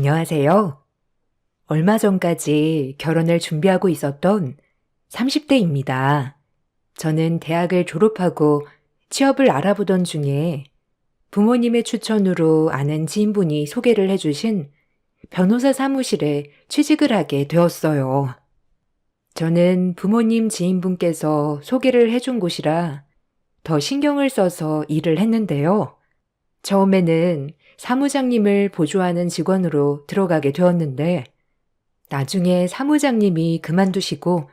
안녕하세요. 얼마 전까지 결혼을 준비하고 있었던 30대입니다. 저는 대학을 졸업하고 취업을 알아보던 중에 부모님의 추천으로 아는 지인분이 소개를 해주신 변호사 사무실에 취직을 하게 되었어요. 저는 부모님 지인분께서 소개를 해준 곳이라 더 신경을 써서 일을 했는데요. 처음에는 사무장님을 보조하는 직원으로 들어가게 되었는데 나중에 사무장님이 그만두시고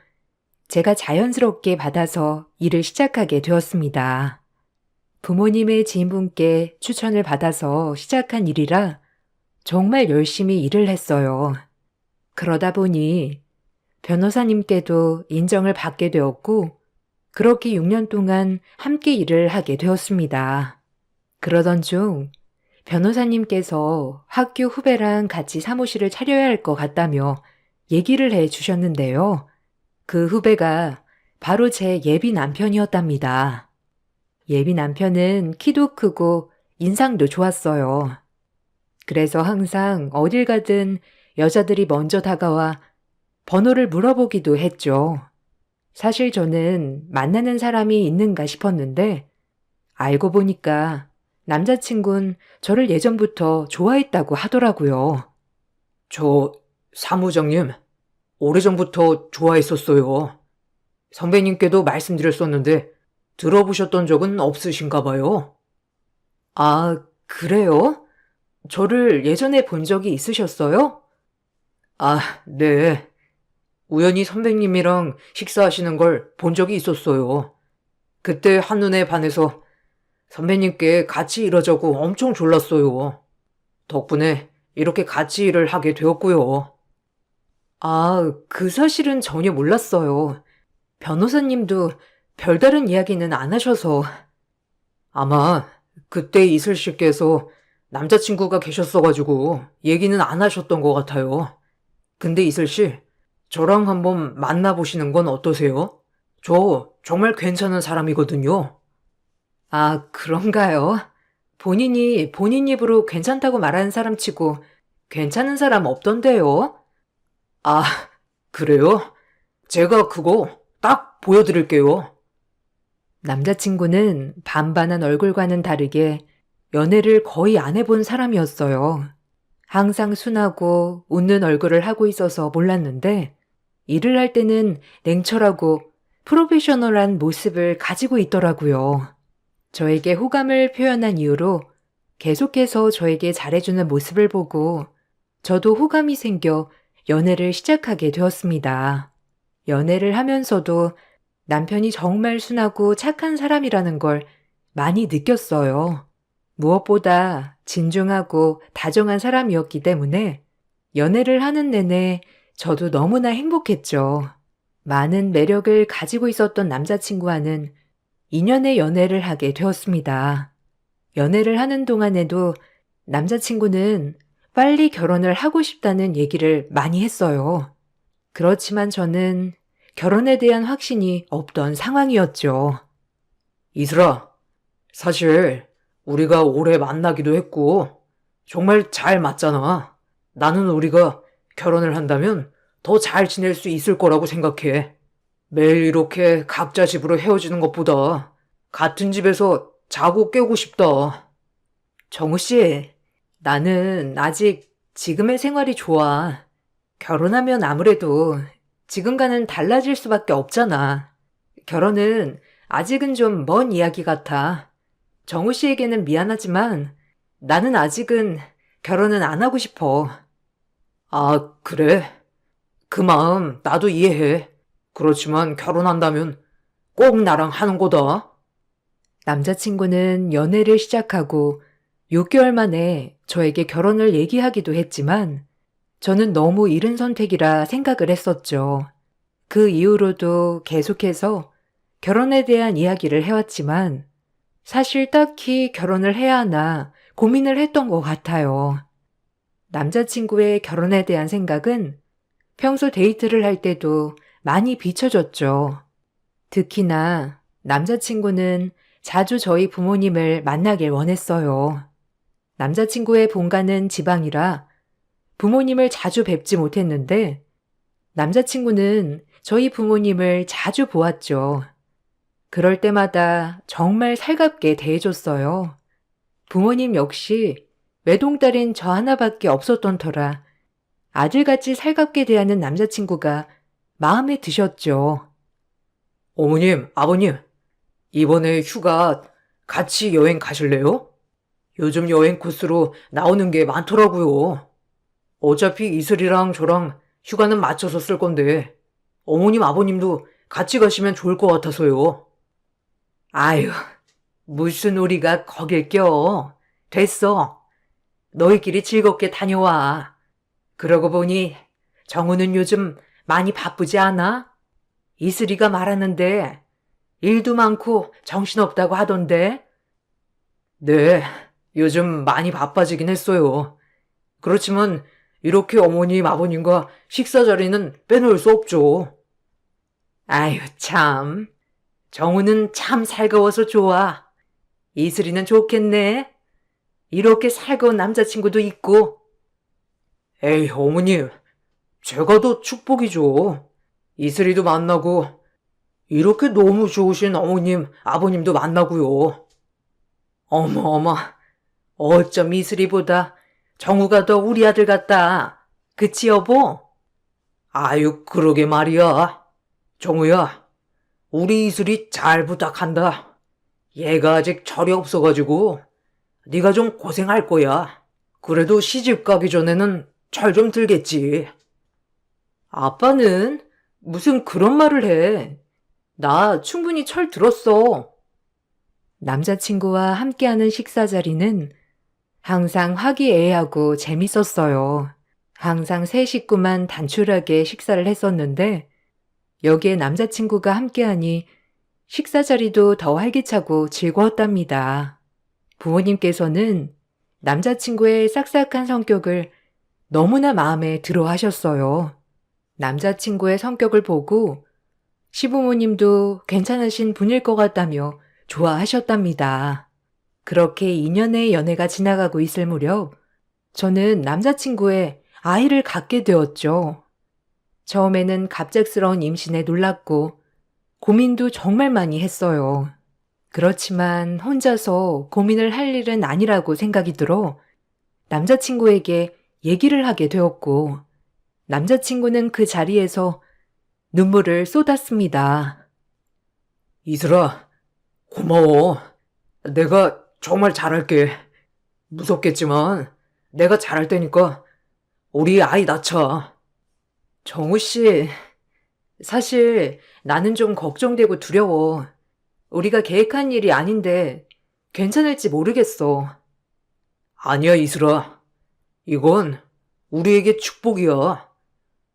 제가 자연스럽게 받아서 일을 시작하게 되었습니다. 부모님의 지인분께 추천을 받아서 시작한 일이라 정말 열심히 일을 했어요. 그러다 보니 변호사님께도 인정을 받게 되었고 그렇게 6년 동안 함께 일을 하게 되었습니다. 그러던 중 변호사님께서 학교 후배랑 같이 사무실을 차려야 할 것 같다며 얘기를 해 주셨는데요. 그 후배가 바로 제 예비 남편이었답니다. 예비 남편은 키도 크고 인상도 좋았어요. 그래서 항상 어딜 가든 여자들이 먼저 다가와 번호를 물어보기도 했죠. 사실 저는 만나는 사람이 있는가 싶었는데 알고 보니까 남자친구는 저를 예전부터 좋아했다고 하더라고요. 저 사무장님, 오래전부터 좋아했었어요. 선배님께도 말씀드렸었는데 들어보셨던 적은 없으신가 봐요. 아, 그래요? 저를 예전에 본 적이 있으셨어요? 아, 네. 우연히 선배님이랑 식사하시는 걸 본 적이 있었어요. 그때 한눈에 반해서 선배님께 같이 일하자고 엄청 졸랐어요. 덕분에 이렇게 같이 일을 하게 되었고요. 아, 그 사실은 전혀 몰랐어요. 변호사님도 별다른 이야기는 안 하셔서. 아마 그때 이슬 씨께서 남자친구가 계셨어가지고 얘기는 안 하셨던 것 같아요. 근데 이슬 씨, 저랑 한번 만나보시는 건 어떠세요? 저 정말 괜찮은 사람이거든요. 아, 그런가요? 본인이 본인 입으로 괜찮다고 말하는 사람 치고 괜찮은 사람 없던데요? 아, 그래요? 제가 그거 딱 보여드릴게요. 남자친구는 반반한 얼굴과는 다르게 연애를 거의 안 해본 사람이었어요. 항상 순하고 웃는 얼굴을 하고 있어서 몰랐는데 일을 할 때는 냉철하고 프로페셔널한 모습을 가지고 있더라고요. 저에게 호감을 표현한 이유로 계속해서 저에게 잘해주는 모습을 보고 저도 호감이 생겨 연애를 시작하게 되었습니다. 연애를 하면서도 남편이 정말 순하고 착한 사람이라는 걸 많이 느꼈어요. 무엇보다 진중하고 다정한 사람이었기 때문에 연애를 하는 내내 저도 너무나 행복했죠. 많은 매력을 가지고 있었던 남자친구와는 2년의 연애를 하게 되었습니다. 연애를 하는 동안에도 남자친구는 빨리 결혼을 하고 싶다는 얘기를 많이 했어요. 그렇지만 저는 결혼에 대한 확신이 없던 상황이었죠. 이슬아, 사실 우리가 오래 만나기도 했고 정말 잘 맞잖아. 나는 우리가 결혼을 한다면 더 잘 지낼 수 있을 거라고 생각해. 매일 이렇게 각자 집으로 헤어지는 것보다 같은 집에서 자고 깨고 싶다. 정우 씨, 나는 아직 지금의 생활이 좋아. 결혼하면 아무래도 지금과는 달라질 수밖에 없잖아. 결혼은 아직은 좀 먼 이야기 같아. 정우 씨에게는 미안하지만 나는 아직은 결혼은 안 하고 싶어. 아, 그래? 그 마음 나도 이해해. 그렇지만 결혼한다면 꼭 나랑 하는 거다. 남자친구는 연애를 시작하고 6개월 만에 저에게 결혼을 얘기하기도 했지만 저는 너무 이른 선택이라 생각을 했었죠. 그 이후로도 계속해서 결혼에 대한 이야기를 해왔지만 사실 딱히 결혼을 해야 하나 고민을 했던 것 같아요. 남자친구의 결혼에 대한 생각은 평소 데이트를 할 때도 많이 비춰졌죠. 특히나 남자친구는 자주 저희 부모님을 만나길 원했어요. 남자친구의 본가는 지방이라 부모님을 자주 뵙지 못했는데 남자친구는 저희 부모님을 자주 보았죠. 그럴 때마다 정말 살갑게 대해줬어요. 부모님 역시 외동딸인 저 하나밖에 없었던 터라 아들같이 살갑게 대하는 남자친구가 마음에 드셨죠. 어머님, 아버님, 이번에 휴가 같이 여행 가실래요? 요즘 여행 코스로 나오는 게 많더라고요. 어차피 이슬이랑 저랑 휴가는 맞춰서 쓸 건데, 어머님, 아버님도 같이 가시면 좋을 것 같아서요. 아유, 무슨 우리가 거길 껴. 됐어. 너희끼리 즐겁게 다녀와. 그러고 보니 정우는 요즘 많이 바쁘지 않아? 이슬이가 말하는데 일도 많고 정신없다고 하던데. 네, 요즘 많이 바빠지긴 했어요. 그렇지만 이렇게 어머님, 아버님과 식사 자리는 빼놓을 수 없죠. 아유, 참. 정우는 참 살가워서 좋아. 이슬이는 좋겠네. 이렇게 살가운 남자친구도 있고. 에이, 어머님, 제가 더 축복이죠. 이슬이도 만나고, 이렇게 너무 좋으신 어머님, 아버님도 만나고요. 어머, 어쩜 이슬이보다 정우가 더 우리 아들 같다. 그치, 여보? 아유, 그러게 말이야. 정우야, 우리 이슬이 잘 부탁한다. 얘가 아직 철이 없어가지고, 네가 좀 고생할 거야. 그래도 시집 가기 전에는 철 좀 들겠지. 아빠는 무슨 그런 말을 해. 나 충분히 철 들었어. 남자친구와 함께하는 식사 자리는 항상 화기애애하고 재밌었어요. 항상 세 식구만 단촐하게 식사를 했었는데 여기에 남자친구가 함께하니 식사 자리도 더 활기차고 즐거웠답니다. 부모님께서는 남자친구의 싹싹한 성격을 너무나 마음에 들어 하셨어요. 남자친구의 성격을 보고 시부모님도 괜찮으신 분일 것 같다며 좋아하셨답니다. 그렇게 2년의 연애가 지나가고 있을 무렵 저는 남자친구의 아이를 갖게 되었죠. 처음에는 갑작스러운 임신에 놀랐고 고민도 정말 많이 했어요. 그렇지만 혼자서 고민을 할 일은 아니라고 생각이 들어 남자친구에게 얘기를 하게 되었고 남자친구는 그 자리에서 눈물을 쏟았습니다. 이슬아, 고마워. 내가 정말 잘할게. 무섭겠지만 내가 잘할 테니까 우리 아이 낳자. 정우 씨, 사실 나는 좀 걱정되고 두려워. 우리가 계획한 일이 아닌데 괜찮을지 모르겠어. 아니야, 이슬아. 이건 우리에게 축복이야.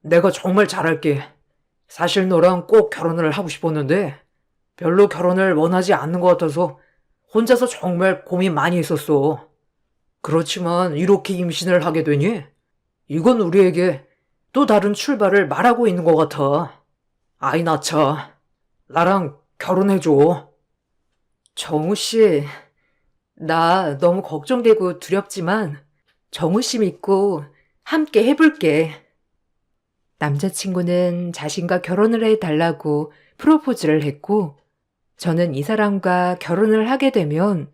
내가 정말 잘할게. 사실 너랑 꼭 결혼을 하고 싶었는데 별로 결혼을 원하지 않는 것 같아서 혼자서 정말 고민 많이 했었어. 그렇지만 이렇게 임신을 하게 되니 이건 우리에게 또 다른 출발을 말하고 있는 것 같아. 아이 낳자. 나랑 결혼해줘. 정우 씨, 나 너무 걱정되고 두렵지만 정우 씨 믿고 함께 해볼게. 남자친구는 자신과 결혼을 해달라고 프로포즈를 했고 저는 이 사람과 결혼을 하게 되면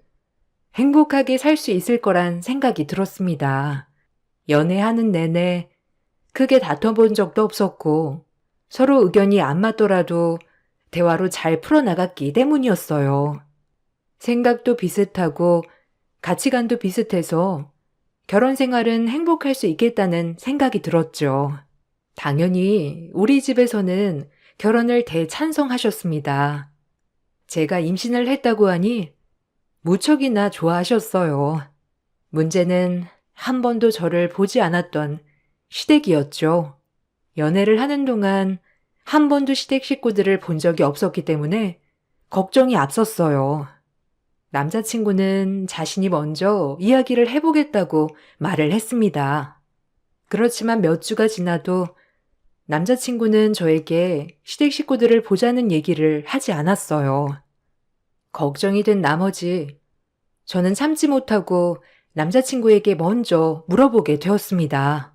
행복하게 살 수 있을 거란 생각이 들었습니다. 연애하는 내내 크게 다퉈본 적도 없었고 서로 의견이 안 맞더라도 대화로 잘 풀어나갔기 때문이었어요. 생각도 비슷하고 가치관도 비슷해서 결혼 생활은 행복할 수 있겠다는 생각이 들었죠. 당연히 우리 집에서는 결혼을 대찬성하셨습니다. 제가 임신을 했다고 하니 무척이나 좋아하셨어요. 문제는 한 번도 저를 보지 않았던 시댁이었죠. 연애를 하는 동안 한 번도 시댁 식구들을 본 적이 없었기 때문에 걱정이 앞섰어요. 남자친구는 자신이 먼저 이야기를 해보겠다고 말을 했습니다. 그렇지만 몇 주가 지나도 남자친구는 저에게 시댁 식구들을 보자는 얘기를 하지 않았어요. 걱정이 된 나머지 저는 참지 못하고 남자친구에게 먼저 물어보게 되었습니다.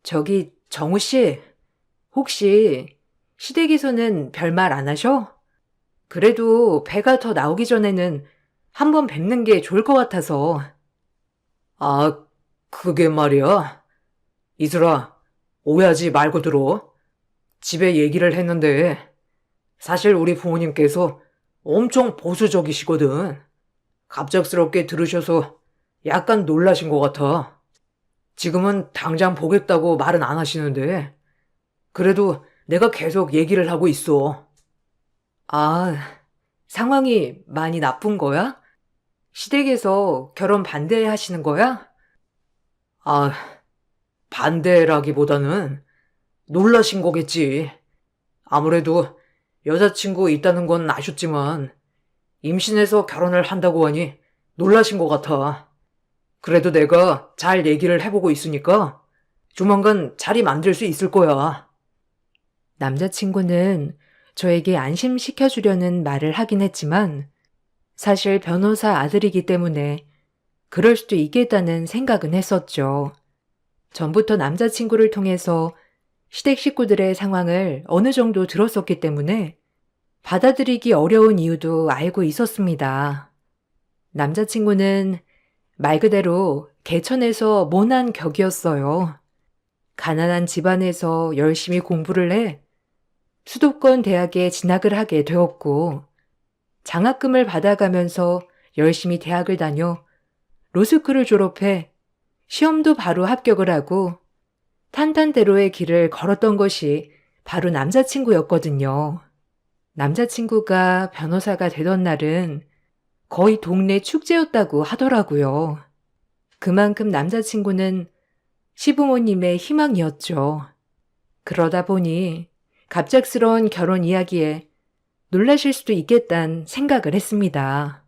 저기, 정우 씨, 혹시 시댁에서는 별말 안 하셔? 그래도 배가 더 나오기 전에는 한번 뵙는 게 좋을 것 같아서. 아, 그게 말이야. 이슬아, 오해하지 말고 들어. 집에 얘기를 했는데, 사실 우리 부모님께서 엄청 보수적이시거든. 갑작스럽게 들으셔서 약간 놀라신 것 같아. 지금은 당장 보겠다고 말은 안 하시는데, 그래도 내가 계속 얘기를 하고 있어. 아, 상황이 많이 나쁜 거야? 시댁에서 결혼 반대하시는 거야? 아, 반대라기보다는 놀라신 거겠지. 아무래도 여자친구 있다는 건 아셨지만, 임신해서 결혼을 한다고 하니 놀라신 것 같아. 그래도 내가 잘 얘기를 해보고 있으니까 조만간 자리 만들 수 있을 거야. 남자친구는 저에게 안심시켜주려는 말을 하긴 했지만 사실 변호사 아들이기 때문에 그럴 수도 있겠다는 생각은 했었죠. 전부터 남자친구를 통해서 시댁 식구들의 상황을 어느 정도 들었었기 때문에 받아들이기 어려운 이유도 알고 있었습니다. 남자친구는 말 그대로 개천에서 모난 격이었어요. 가난한 집안에서 열심히 공부를 해 수도권 대학에 진학을 하게 되었고 장학금을 받아가면서 열심히 대학을 다녀 로스쿨을 졸업해 시험도 바로 합격을 하고 탄탄대로의 길을 걸었던 것이 바로 남자친구였거든요. 남자친구가 변호사가 되던 날은 거의 동네 축제였다고 하더라고요. 그만큼 남자친구는 시부모님의 희망이었죠. 그러다 보니 갑작스러운 결혼 이야기에 놀라실 수도 있겠다는 생각을 했습니다.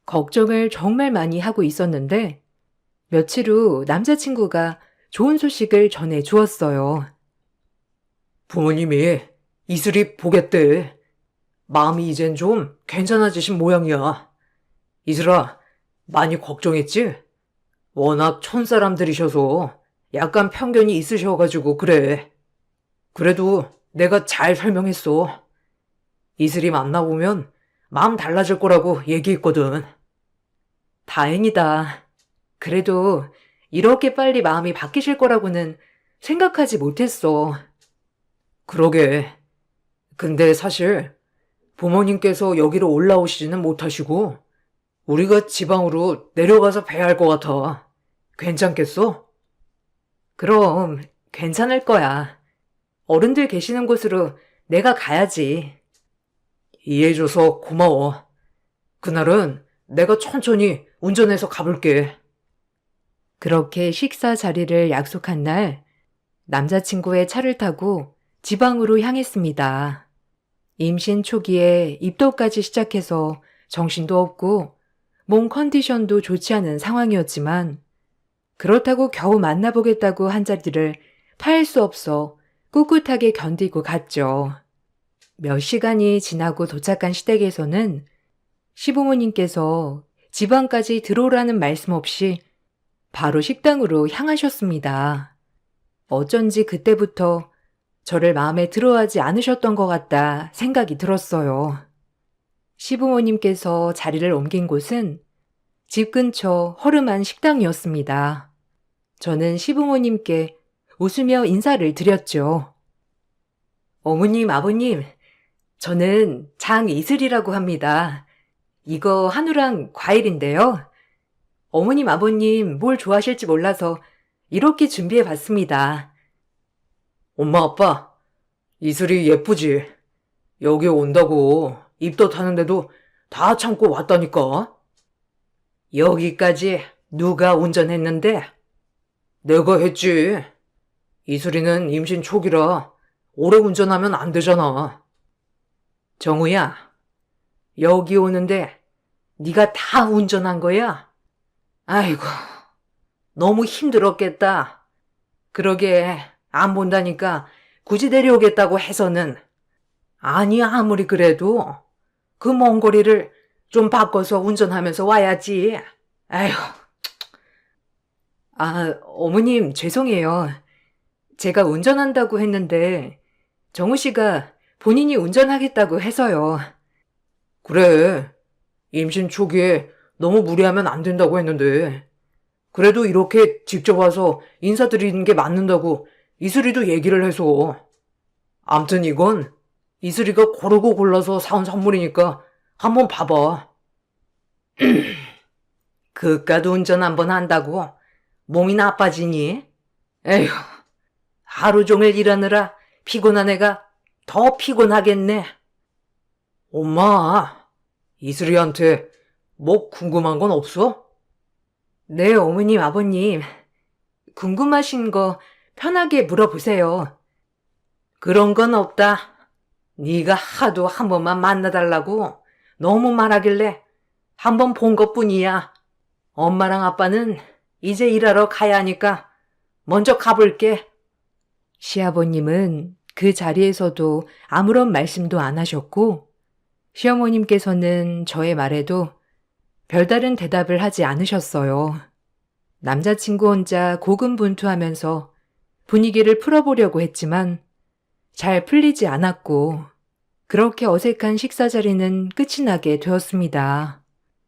걱정을 정말 많이 하고 있었는데 며칠 후 남자친구가 좋은 소식을 전해 주었어요. 부모님이 이슬이 보겠대. 마음이 이젠 좀 괜찮아지신 모양이야. 이슬아, 많이 걱정했지? 워낙 촌사람들이셔서 약간 편견이 있으셔가지고 그래. 그래도 내가 잘 설명했어. 이슬이 만나보면 마음 달라질 거라고 얘기했거든. 다행이다. 그래도 이렇게 빨리 마음이 바뀌실 거라고는 생각하지 못했어. 그러게. 근데 사실 부모님께서 여기로 올라오시지는 못하시고 우리가 지방으로 내려가서 뵈야 할 것 같아. 괜찮겠어? 그럼 괜찮을 거야. 어른들 계시는 곳으로 내가 가야지. 이해해줘서 고마워. 그날은 내가 천천히 운전해서 가볼게. 그렇게 식사 자리를 약속한 날 남자친구의 차를 타고 지방으로 향했습니다. 임신 초기에 입덧까지 시작해서 정신도 없고 몸 컨디션도 좋지 않은 상황이었지만 그렇다고 겨우 만나보겠다고 한 자리를 파할 수 없어 꿋꿋하게 견디고 갔죠. 몇 시간이 지나고 도착한 시댁에서는 시부모님께서 지방까지 들어오라는 말씀 없이 바로 식당으로 향하셨습니다. 어쩐지 그때부터 저를 마음에 들어하지 않으셨던 것 같다 생각이 들었어요. 시부모님께서 자리를 옮긴 곳은 집 근처 허름한 식당이었습니다. 저는 시부모님께 웃으며 인사를 드렸죠. 어머님, 아버님, 저는 장이슬이라고 합니다. 이거 한우랑 과일인데요. 어머님, 아버님 뭘 좋아하실지 몰라서 이렇게 준비해 봤습니다. 엄마, 아빠, 이슬이 예쁘지? 여기 온다고 입덧하는데도 다 참고 왔다니까? 여기까지 누가 운전했는데? 내가 했지. 이슬이는 임신 초기라 오래 운전하면 안 되잖아. 정우야, 여기 오는데 네가 다 운전한 거야? 아이고, 너무 힘들었겠다. 그러게 안 본다니까 굳이 데려오겠다고 해서는. 아니, 아무리 그래도 그 먼 거리를 좀 바꿔서 운전하면서 와야지. 아휴. 아, 어머님 죄송해요. 제가 운전한다고 했는데 정우 씨가 본인이 운전하겠다고 해서요. 그래. 임신 초기에 너무 무리하면 안 된다고 했는데. 그래도 이렇게 직접 와서 인사드리는 게 맞는다고 이슬이도 얘기를 해서. 암튼 이건 이슬이가 고르고 골라서 사온 선물이니까 한번 봐봐. 그깟 운전 한번 한다고 몸이 나빠지니? 에휴, 하루 종일 일하느라 피곤한 애가 더 피곤하겠네. 엄마, 이슬이한테 뭐 궁금한 건 없어? 네, 어머님, 아버님. 궁금하신 거 편하게 물어보세요. 그런 건 없다. 네가 하도 한 번만 만나달라고 너무 말하길래 한 번 본 것뿐이야. 엄마랑 아빠는 이제 일하러 가야 하니까 먼저 가볼게. 시아버님은 그 자리에서도 아무런 말씀도 안 하셨고, 시어머님께서는 저의 말에도 별다른 대답을 하지 않으셨어요. 남자친구 혼자 고군분투하면서 분위기를 풀어보려고 했지만 잘 풀리지 않았고, 그렇게 어색한 식사 자리는 끝이 나게 되었습니다.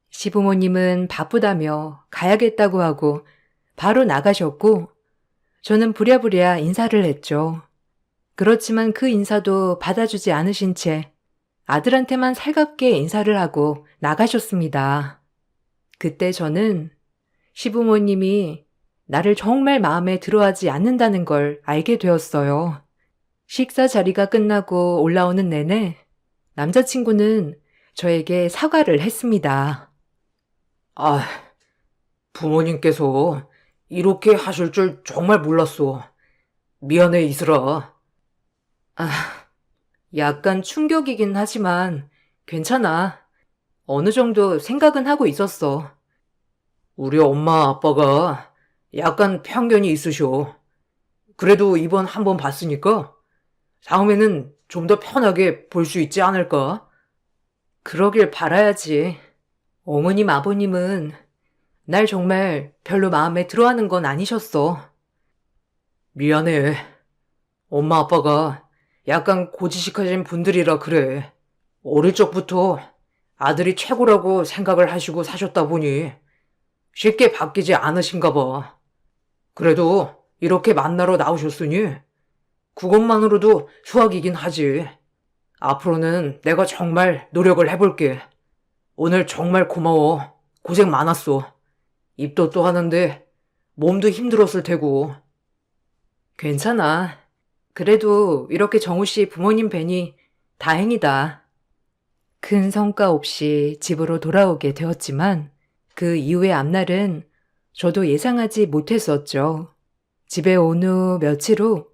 시부모님은 바쁘다며 가야겠다고 하고 바로 나가셨고, 저는 부랴부랴 인사를 했죠. 그렇지만 그 인사도 받아주지 않으신 채 아들한테만 살갑게 인사를 하고 나가셨습니다. 그때 저는 시부모님이 나를 정말 마음에 들어하지 않는다는 걸 알게 되었어요. 식사 자리가 끝나고 올라오는 내내 남자친구는 저에게 사과를 했습니다. 아, 부모님께서 이렇게 하실 줄 정말 몰랐어. 미안해, 이슬아. 약간 충격이긴 하지만 괜찮아. 어느 정도 생각은 하고 있었어. 우리 엄마 아빠가 약간 편견이 있으셔. 그래도 이번 한 번 봤으니까 다음에는 좀 더 편하게 볼 수 있지 않을까? 그러길 바라야지. 어머님, 아버님은 날 정말 별로 마음에 들어하는 건 아니셨어. 미안해. 엄마 아빠가 약간 고지식하신 분들이라 그래. 어릴 적부터 아들이 최고라고 생각을 하시고 사셨다 보니 쉽게 바뀌지 않으신가 봐. 그래도 이렇게 만나러 나오셨으니 그것만으로도 수학이긴 하지. 앞으로는 내가 정말 노력을 해볼게. 오늘 정말 고마워. 고생 많았어. 입도 또 하는데 몸도 힘들었을 테고. 괜찮아. 그래도 이렇게 정우 씨 부모님 뵈니 다행이다. 큰 성과 없이 집으로 돌아오게 되었지만 그 이후의 앞날은 저도 예상하지 못했었죠. 집에 온 후 며칠 후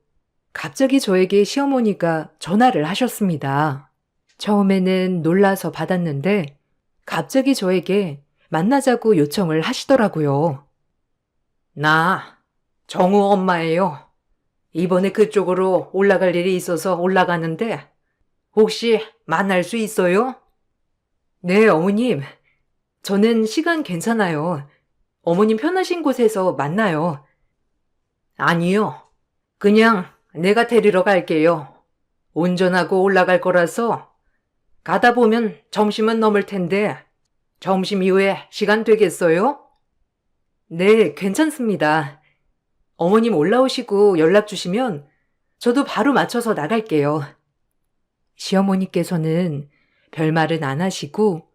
갑자기 저에게 시어머니가 전화를 하셨습니다. 처음에는 놀라서 받았는데 갑자기 저에게 만나자고 요청을 하시더라고요. 나 정우 엄마예요. 이번에 그쪽으로 올라갈 일이 있어서 올라가는데 혹시 만날 수 있어요? 네, 어머님. 저는 시간 괜찮아요. 어머님 편하신 곳에서 만나요. 아니요. 그냥 내가 데리러 갈게요. 운전하고 올라갈 거라서 가다 보면 점심은 넘을 텐데 점심 이후에 시간 되겠어요? 네, 괜찮습니다. 어머님 올라오시고 연락 주시면 저도 바로 맞춰서 나갈게요. 시어머니께서는 별말은 안 하시고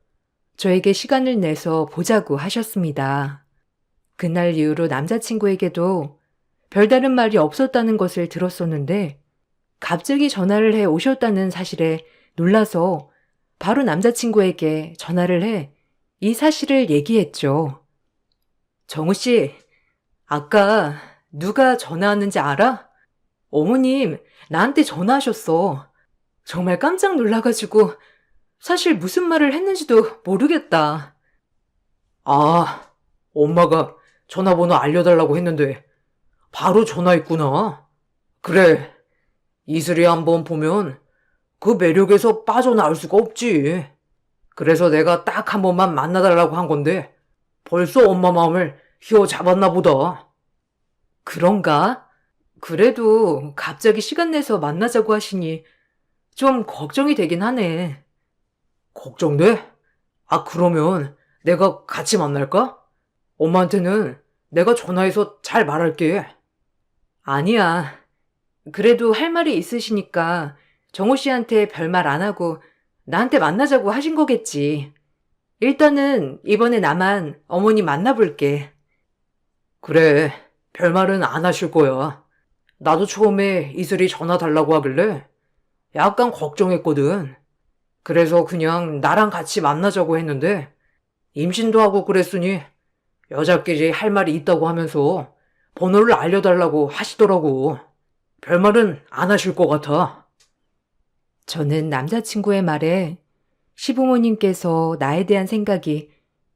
저에게 시간을 내서 보자고 하셨습니다. 그날 이후로 남자친구에게도 별다른 말이 없었다는 것을 들었었는데 갑자기 전화를 해 오셨다는 사실에 놀라서 바로 남자친구에게 전화를 해 이 사실을 얘기했죠. 정우 씨, 아까 누가 전화 왔는지 알아? 어머님, 나한테 전화하셨어. 정말 깜짝 놀라가지고 사실 무슨 말을 했는지도 모르겠다. 아, 엄마가 전화번호 알려달라고 했는데 바로 전화했구나. 그래, 이슬이 한번 보면 그 매력에서 빠져나올 수가 없지. 그래서 내가 딱 한 번만 만나달라고 한 건데 벌써 엄마 마음을 휘어잡았나 보다. 그런가? 그래도 갑자기 시간 내서 만나자고 하시니 좀 걱정이 되긴 하네. 걱정돼? 아, 그러면 내가 같이 만날까? 엄마한테는 내가 전화해서 잘 말할게. 아니야. 그래도 할 말이 있으시니까 정호 씨한테 별말 안 하고 나한테 만나자고 하신 거겠지. 일단은 이번에 나만 어머니 만나볼게. 그래, 별말은 안 하실 거야. 나도 처음에 이슬이 전화 달라고 하길래 약간 걱정했거든. 그래서 그냥 나랑 같이 만나자고 했는데 임신도 하고 그랬으니 여자끼리 할 말이 있다고 하면서 번호를 알려달라고 하시더라고. 별말은 안 하실 것 같아. 저는 남자친구의 말에 시부모님께서 나에 대한 생각이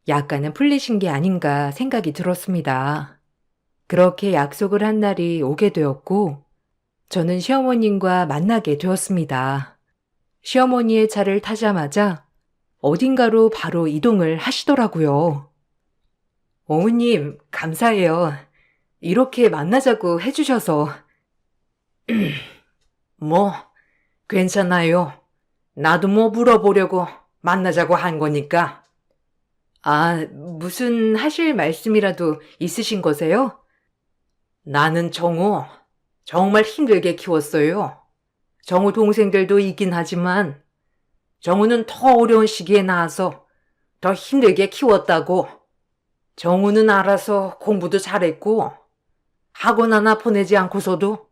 약간은 풀리신 게 아닌가 생각이 들었습니다. 그렇게 약속을 한 날이 오게 되었고, 저는 시어머님과 만나게 되었습니다. 시어머니의 차를 타자마자 어딘가로 바로 이동을 하시더라고요. 어머님, 감사해요. 이렇게 만나자고 해주셔서. 뭐, 괜찮아요. 나도 뭐 물어보려고 만나자고 한 거니까. 아, 무슨 하실 말씀이라도 있으신 거세요? 나는 정우 정말 힘들게 키웠어요. 정우 동생들도 있긴 하지만 정우는 더 어려운 시기에 낳아서 더 힘들게 키웠다고. 정우는 알아서 공부도 잘했고 학원 하나 보내지 않고서도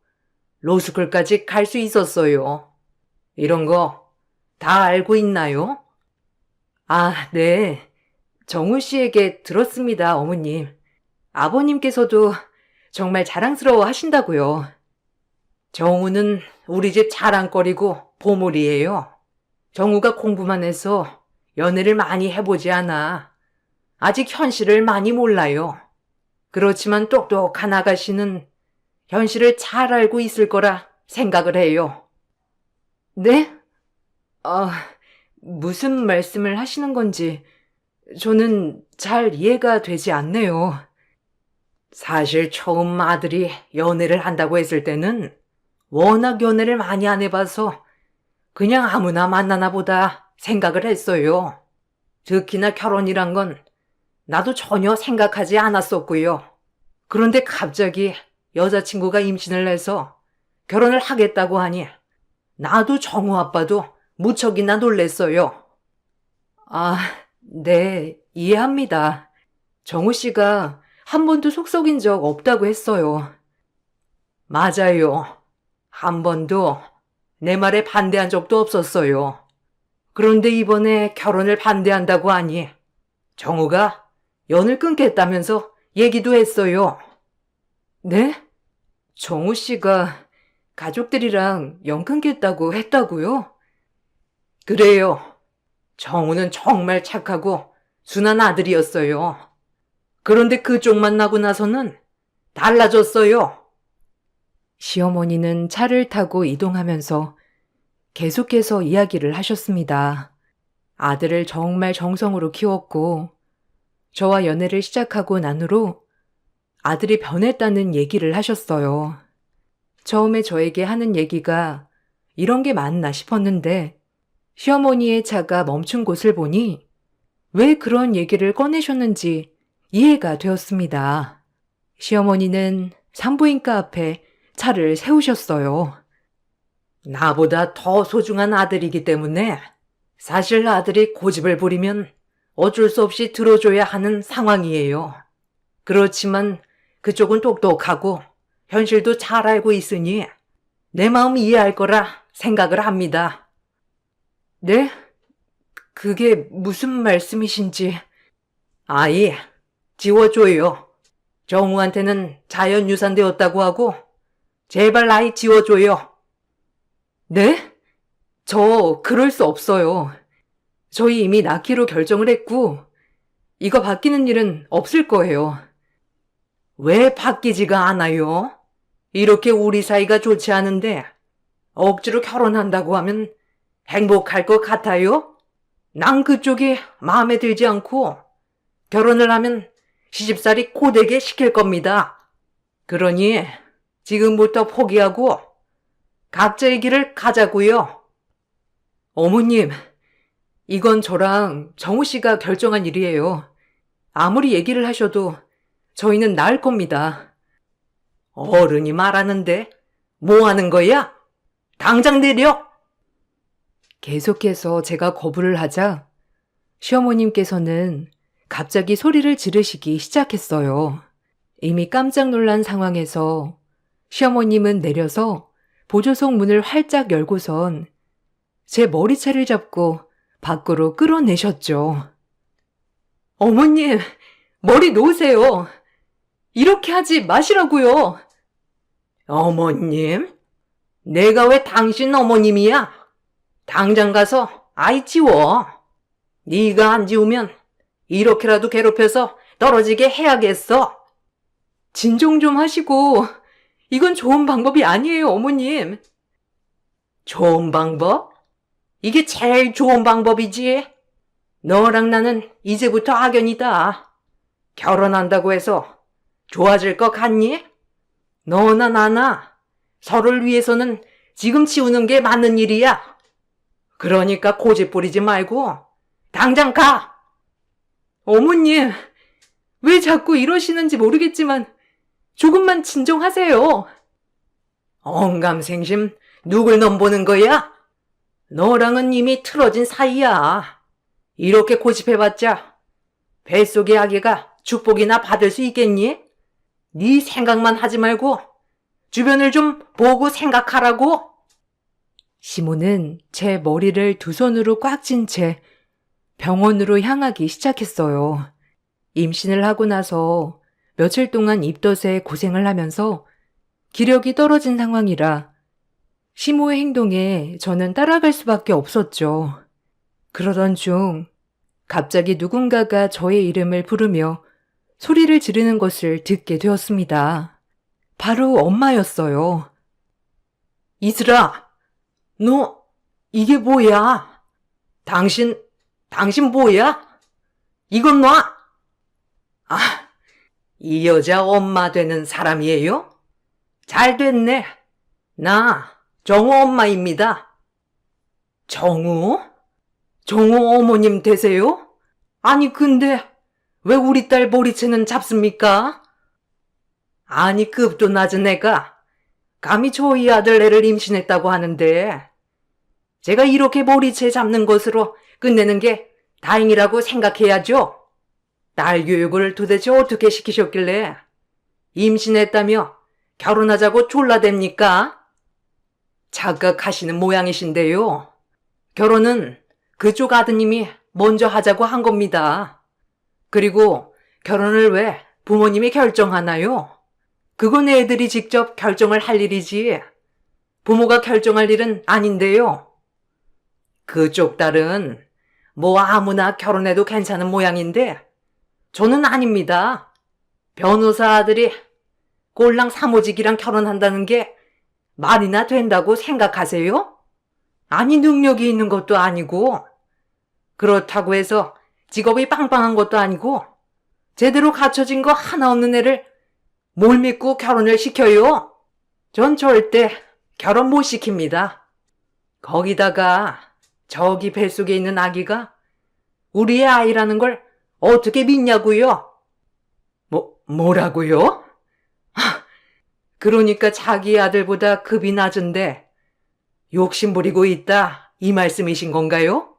로스쿨까지 갈 수 있었어요. 이런 거 다 알고 있나요? 아, 네. 정우 씨에게 들었습니다, 어머님. 아버님께서도 정말 자랑스러워 하신다고요. 정우는 우리 집 자랑거리고 보물이에요. 정우가 공부만 해서 연애를 많이 해보지 않아. 아직 현실을 많이 몰라요. 그렇지만 똑똑한 아가씨는 현실을 잘 알고 있을 거라 생각을 해요. 네? 아, 무슨 말씀을 하시는 건지 저는 잘 이해가 되지 않네요. 사실 처음 아들이 연애를 한다고 했을 때는 워낙 연애를 많이 안 해봐서 그냥 아무나 만나나 보다 생각을 했어요. 특히나 결혼이란 건 나도 전혀 생각하지 않았었고요. 그런데 갑자기 여자친구가 임신을 해서 결혼을 하겠다고 하니 나도 정우 아빠도 무척이나 놀랬어요. 아, 네, 이해합니다. 정우 씨가 한 번도 속 썩인 적 없다고 했어요. 맞아요. 한 번도 내 말에 반대한 적도 없었어요. 그런데 이번에 결혼을 반대한다고 하니 정우가 연을 끊겠다면서 얘기도 했어요. 네? 정우 씨가 가족들이랑 연 끊겠다고 했다고요? 그래요. 정우는 정말 착하고 순한 아들이었어요. 그런데 그쪽 만나고 나서는 달라졌어요. 시어머니는 차를 타고 이동하면서 계속해서 이야기를 하셨습니다. 아들을 정말 정성으로 키웠고, 저와 연애를 시작하고 난 후로 아들이 변했다는 얘기를 하셨어요. 처음에 저에게 하는 얘기가 이런 게 맞나 싶었는데, 시어머니의 차가 멈춘 곳을 보니 왜 그런 얘기를 꺼내셨는지 이해가 되었습니다. 시어머니는 산부인과 앞에 차를 세우셨어요. 나보다 더 소중한 아들이기 때문에 사실 아들이 고집을 부리면 어쩔 수 없이 들어줘야 하는 상황이에요. 그렇지만 그쪽은 똑똑하고 현실도 잘 알고 있으니 내 마음 이해할 거라 생각을 합니다. 네? 그게 무슨 말씀이신지. 아이, 지워줘요. 정우한테는 자연유산 되었다고 하고 제발 아이 지워줘요. 네? 저 그럴 수 없어요. 저희 이미 낳기로 결정을 했고 이거 바뀌는 일은 없을 거예요. 왜 바뀌지가 않아요? 이렇게 우리 사이가 좋지 않은데 억지로 결혼한다고 하면 행복할 것 같아요? 난 그쪽이 마음에 들지 않고 결혼을 하면 시집살이 고되게 시킬 겁니다. 그러니 지금부터 포기하고 각자의 길을 가자고요. 어머님, 이건 저랑 정우 씨가 결정한 일이에요. 아무리 얘기를 하셔도 저희는 나을 겁니다. 어른이 말하는데 뭐 하는 거야? 당장 내려! 계속해서 제가 거부를 하자 시어머님께서는 갑자기 소리를 지르시기 시작했어요. 이미 깜짝 놀란 상황에서 시어머님은 내려서 보조석 문을 활짝 열고선 제 머리채를 잡고 밖으로 끌어내셨죠. 어머님, 머리 놓으세요. 이렇게 하지 마시라고요. 어머님? 내가 왜 당신 어머님이야? 당장 가서 아이 치워. 네가 안 지우면 이렇게라도 괴롭혀서 떨어지게 해야겠어. 진정 좀 하시고, 이건 좋은 방법이 아니에요, 어머님. 좋은 방법? 이게 제일 좋은 방법이지. 너랑 나는 이제부터 악연이다. 결혼한다고 해서 좋아질 것 같니? 너나 나나 서로를 위해서는 지금 치우는 게 맞는 일이야. 그러니까 고집 부리지 말고 당장 가. 어머님, 왜 자꾸 이러시는지 모르겠지만 조금만 진정하세요. 언감생심 누굴 넘보는 거야? 너랑은 이미 틀어진 사이야. 이렇게 고집해봤자 뱃속의 아기가 축복이나 받을 수 있겠니? 네 생각만 하지 말고 주변을 좀 보고 생각하라고. 시모는 제 머리를 두 손으로 꽉 쥔 채 병원으로 향하기 시작했어요. 임신을 하고 나서 며칠 동안 입덧에 고생을 하면서 기력이 떨어진 상황이라 시모의 행동에 저는 따라갈 수밖에 없었죠. 그러던 중 갑자기 누군가가 저의 이름을 부르며 소리를 지르는 것을 듣게 되었습니다. 바로 엄마였어요. 이슬아, 너 이게 뭐야? 당신 뭐야? 이건 놔! 아, 이 여자 엄마 되는 사람이에요? 잘 됐네. 나 정우 엄마입니다. 정우? 정우 어머님 되세요? 아니 근데 왜 우리 딸 머리채는 잡습니까? 아니 급도 낮은 애가 감히 저희 아들 애를 임신했다고 하는데 제가 이렇게 머리채 잡는 것으로 끝내는 게 다행이라고 생각해야죠. 딸 교육을 도대체 어떻게 시키셨길래 임신했다며 결혼하자고 졸라댑니까? 착각하시는 모양이신데요. 결혼은 그쪽 아드님이 먼저 하자고 한 겁니다. 그리고 결혼을 왜 부모님이 결정하나요? 그건 애들이 직접 결정을 할 일이지 부모가 결정할 일은 아닌데요. 그쪽 딸은 뭐 아무나 결혼해도 괜찮은 모양인데 저는 아닙니다. 변호사 아들이 꼴랑 사모직이랑 결혼한다는 게 말이나 된다고 생각하세요? 아니 능력이 있는 것도 아니고 그렇다고 해서 직업이 빵빵한 것도 아니고 제대로 갖춰진 거 하나 없는 애를 뭘 믿고 결혼을 시켜요? 전 절대 결혼 못 시킵니다. 거기다가 저기 뱃속에 있는 아기가 우리의 아이라는 걸 어떻게 믿냐고요? 뭐라고요? 그러니까 자기 아들보다 급이 낮은데 욕심 부리고 있다 이 말씀이신 건가요?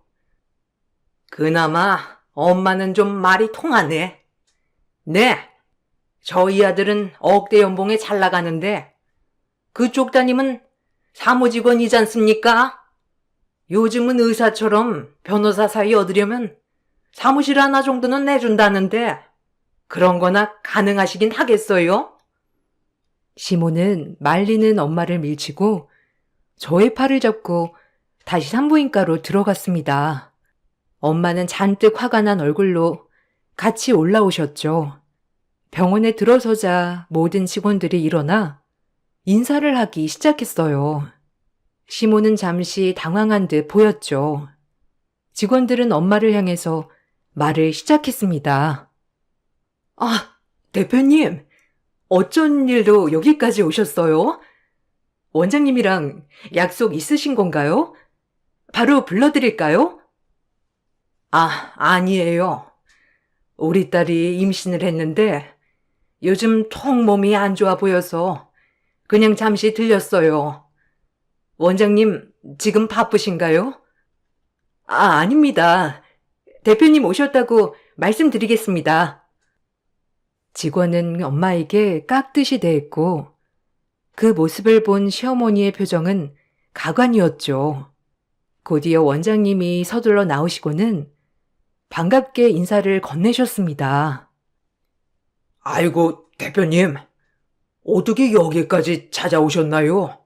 그나마 엄마는 좀 말이 통하네. 네, 저희 아들은 억대 연봉에 잘 나가는데 그쪽 따님은 사무직원이지 않습니까? 요즘은 의사처럼 변호사 사이 얻으려면 사무실 하나 정도는 내준다는데 그런 거나 가능하시긴 하겠어요? 시모는 말리는 엄마를 밀치고 저의 팔을 잡고 다시 산부인과로 들어갔습니다. 엄마는 잔뜩 화가 난 얼굴로 같이 올라오셨죠. 병원에 들어서자 모든 직원들이 일어나 인사를 하기 시작했어요. 시모는 잠시 당황한 듯 보였죠. 직원들은 엄마를 향해서 말을 시작했습니다. 아, 대표님, 어쩐 일로 여기까지 오셨어요? 원장님이랑 약속 있으신 건가요? 바로 불러드릴까요? 아니에요. 우리 딸이 임신을 했는데 요즘 통 몸이 안 좋아 보여서 그냥 잠시 들렸어요. 원장님, 지금 바쁘신가요? 아닙니다. 대표님 오셨다고 말씀드리겠습니다. 직원은 엄마에게 깍듯이 대했고 그 모습을 본 시어머니의 표정은 가관이었죠. 곧이어 원장님이 서둘러 나오시고는 반갑게 인사를 건네셨습니다. 아이고, 대표님. 어떻게 여기까지 찾아오셨나요?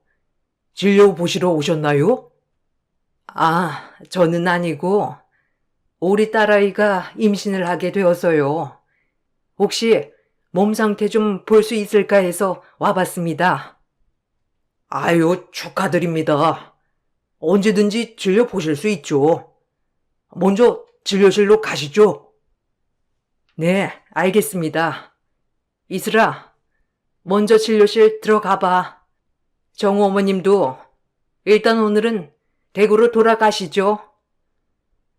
진료 보시러 오셨나요? 저는 아니고 우리 딸아이가 임신을 하게 되어서요. 혹시 몸 상태 좀 볼 수 있을까 해서 와봤습니다. 아유, 축하드립니다. 언제든지 진료 보실 수 있죠. 먼저 진료실로 가시죠. 네, 알겠습니다. 이슬아, 먼저 진료실 들어가 봐. 정우 어머님도 일단 오늘은 댁으로 돌아가시죠.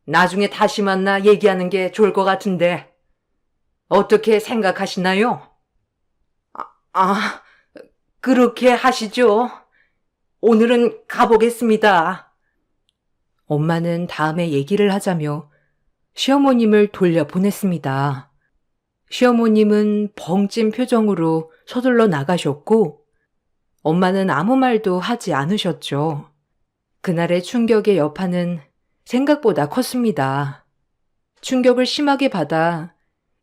나중에 다시 만나 얘기하는 게 좋을 것 같은데 어떻게 생각하시나요? 그렇게 하시죠. 오늘은 가보겠습니다. 엄마는 다음에 얘기를 하자며 시어머님을 돌려보냈습니다. 시어머님은 벙찐 표정으로 서둘러 나가셨고 엄마는 아무 말도 하지 않으셨죠. 그날의 충격의 여파는 생각보다 컸습니다. 충격을 심하게 받아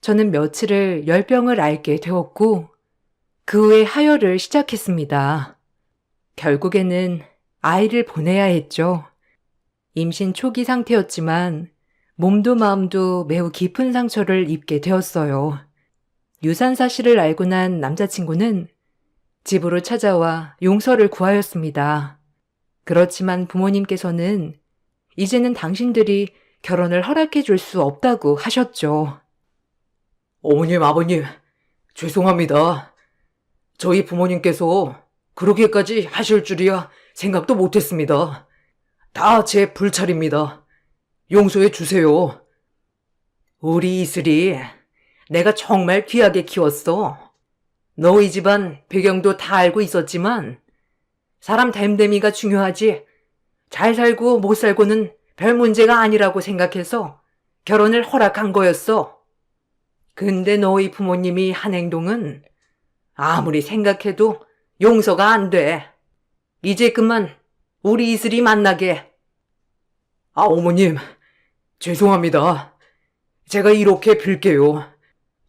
저는 며칠을 열병을 앓게 되었고 그 후에 하혈을 시작했습니다. 결국에는 아이를 보내야 했죠. 임신 초기 상태였지만 몸도 마음도 매우 깊은 상처를 입게 되었어요. 유산 사실을 알고 난 남자친구는 집으로 찾아와 용서를 구하였습니다. 그렇지만 부모님께서는 이제는 당신들이 결혼을 허락해 줄 수 없다고 하셨죠. 어머님, 아버님, 죄송합니다. 저희 부모님께서 그렇게까지 하실 줄이야 생각도 못했습니다. 다 제 불찰입니다. 용서해 주세요. 우리 이슬이 내가 정말 귀하게 키웠어. 너희 집안 배경도 다 알고 있었지만 사람 됨됨이가 중요하지 잘 살고 못 살고는 별 문제가 아니라고 생각해서 결혼을 허락한 거였어. 근데 너희 부모님이 한 행동은 아무리 생각해도 용서가 안 돼. 이제 그만 우리 이슬이 만나게. 어머님, 죄송합니다. 제가 이렇게 빌게요.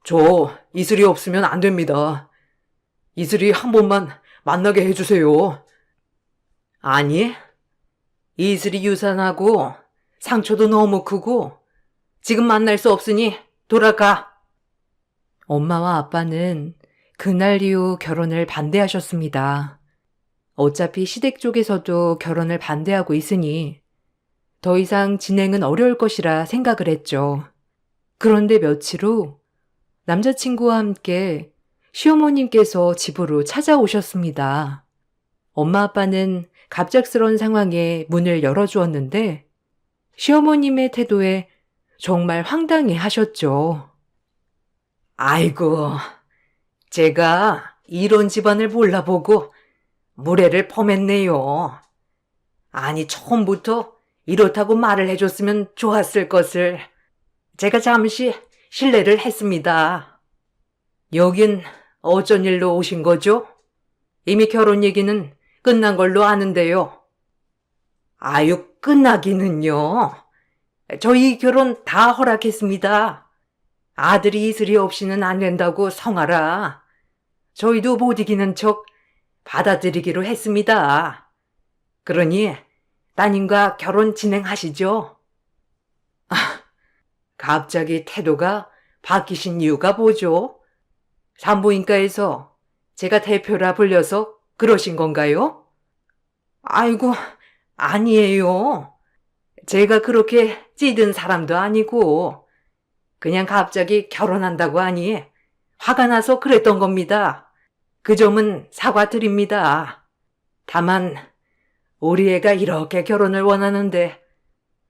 저 이슬이 없으면 안 됩니다. 이슬이 한 번만 만나게 해주세요. 아니, 이슬이 유산하고 상처도 너무 크고 지금 만날 수 없으니 돌아가. 엄마와 아빠는 그날 이후 결혼을 반대하셨습니다. 어차피 시댁 쪽에서도 결혼을 반대하고 있으니 더 이상 진행은 어려울 것이라 생각을 했죠. 그런데 며칠 후 남자친구와 함께 시어머님께서 집으로 찾아오셨습니다. 엄마 아빠는 갑작스러운 상황에 문을 열어주었는데 시어머님의 태도에 정말 황당해 하셨죠. 아이고, 제가 이런 집안을 몰라보고 무례를 범했네요. 아니, 처음부터 이렇다고 말을 해줬으면 좋았을 것을. 제가 잠시 실례를 했습니다. 여긴 어쩐 일로 오신 거죠? 이미 결혼 얘기는 끝난 걸로 아는데요. 아유, 끝나기는요. 저희 결혼 다 허락했습니다. 아들이 이슬이 없이는 안 된다고 성하라. 저희도 못 이기는 척 받아들이기로 했습니다. 그러니 따님과 결혼 진행하시죠. 갑자기 태도가 바뀌신 이유가 뭐죠? 산부인과에서 제가 대표라 불려서 그러신 건가요? 아이고, 아니에요. 제가 그렇게 찌든 사람도 아니고 그냥 갑자기 결혼한다고 하니 화가 나서 그랬던 겁니다. 그 점은 사과드립니다. 다만 우리 애가 이렇게 결혼을 원하는데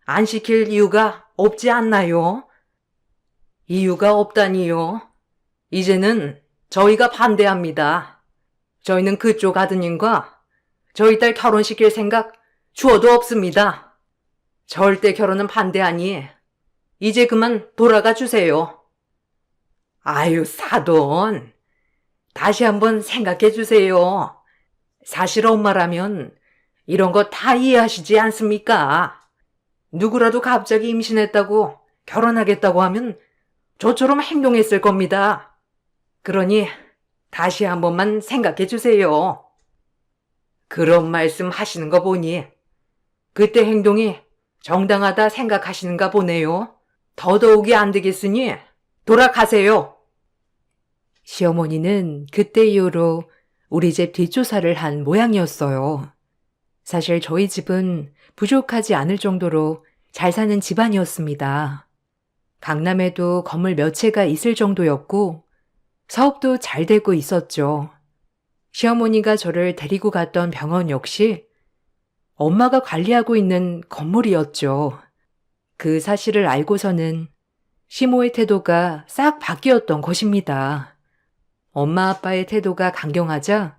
안 시킬 이유가 없지 않나요? 이유가 없다니요. 이제는 저희가 반대합니다. 저희는 그쪽 아드님과 저희 딸 결혼시킬 생각 주어도 없습니다. 절대 결혼은 반대하니 이제 그만 돌아가 주세요. 아유, 사돈. 다시 한번 생각해 주세요. 사실 엄마라면 이런 거 다 이해하시지 않습니까? 누구라도 갑자기 임신했다고 결혼하겠다고 하면 저처럼 행동했을 겁니다. 그러니 다시 한 번만 생각해 주세요. 그런 말씀 하시는 거 보니 그때 행동이 정당하다 생각하시는가 보네요. 더더욱이 안 되겠으니 돌아가세요. 시어머니는 그때 이후로 우리 집 뒷조사를 한 모양이었어요. 사실 저희 집은 부족하지 않을 정도로 잘 사는 집안이었습니다. 강남에도 건물 몇 채가 있을 정도였고 사업도 잘 되고 있었죠. 시어머니가 저를 데리고 갔던 병원 역시 엄마가 관리하고 있는 건물이었죠. 그 사실을 알고서는 시모의 태도가 싹 바뀌었던 것입니다. 엄마 아빠의 태도가 강경하자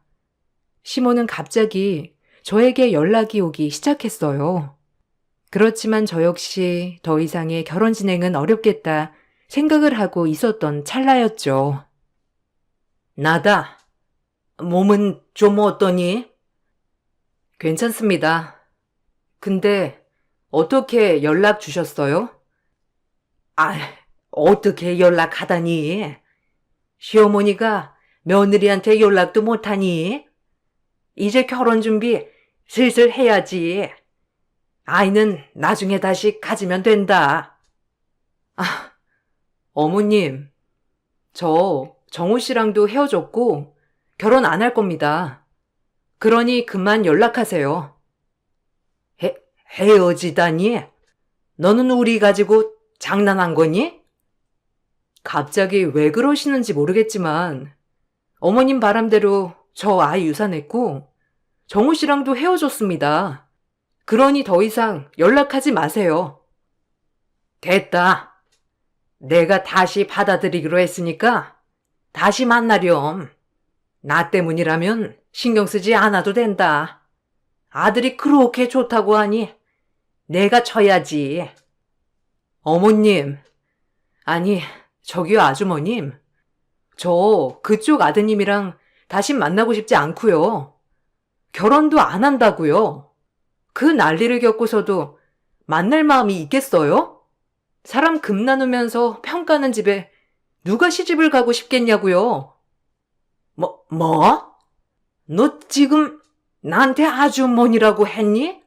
시모는 갑자기 저에게 연락이 오기 시작했어요. 그렇지만 저 역시 더 이상의 결혼 진행은 어렵겠다 생각을 하고 있었던 찰나였죠. 나다. 몸은 좀 어떠니? 괜찮습니다. 근데 어떻게 연락 주셨어요? 아, 어떻게 연락하다니? 시어머니가 며느리한테 연락도 못하니? 이제 결혼 준비 슬슬 해야지. 아이는 나중에 다시 가지면 된다. 아, 어머님, 저 정우 씨랑도 헤어졌고 결혼 안 할 겁니다. 그러니 그만 연락하세요. 헤어지다니? 너는 우리 가지고 장난한 거니? 갑자기 왜 그러시는지 모르겠지만 어머님 바람대로 저 아이 유산했고 정우 씨랑도 헤어졌습니다. 그러니 더 이상 연락하지 마세요. 됐다. 내가 다시 받아들이기로 했으니까 다시 만나렴. 나 때문이라면 신경 쓰지 않아도 된다. 아들이 그렇게 좋다고 하니 내가 쳐야지. 어머님, 아니 저기요 아주머님. 저 그쪽 아드님이랑 다시 만나고 싶지 않고요. 결혼도 안 한다고요. 그 난리를 겪고서도 만날 마음이 있겠어요? 사람 금 나누면서 평가는 집에 누가 시집을 가고 싶겠냐고요. 뭐? 너 지금 나한테 아주머니라고 했니?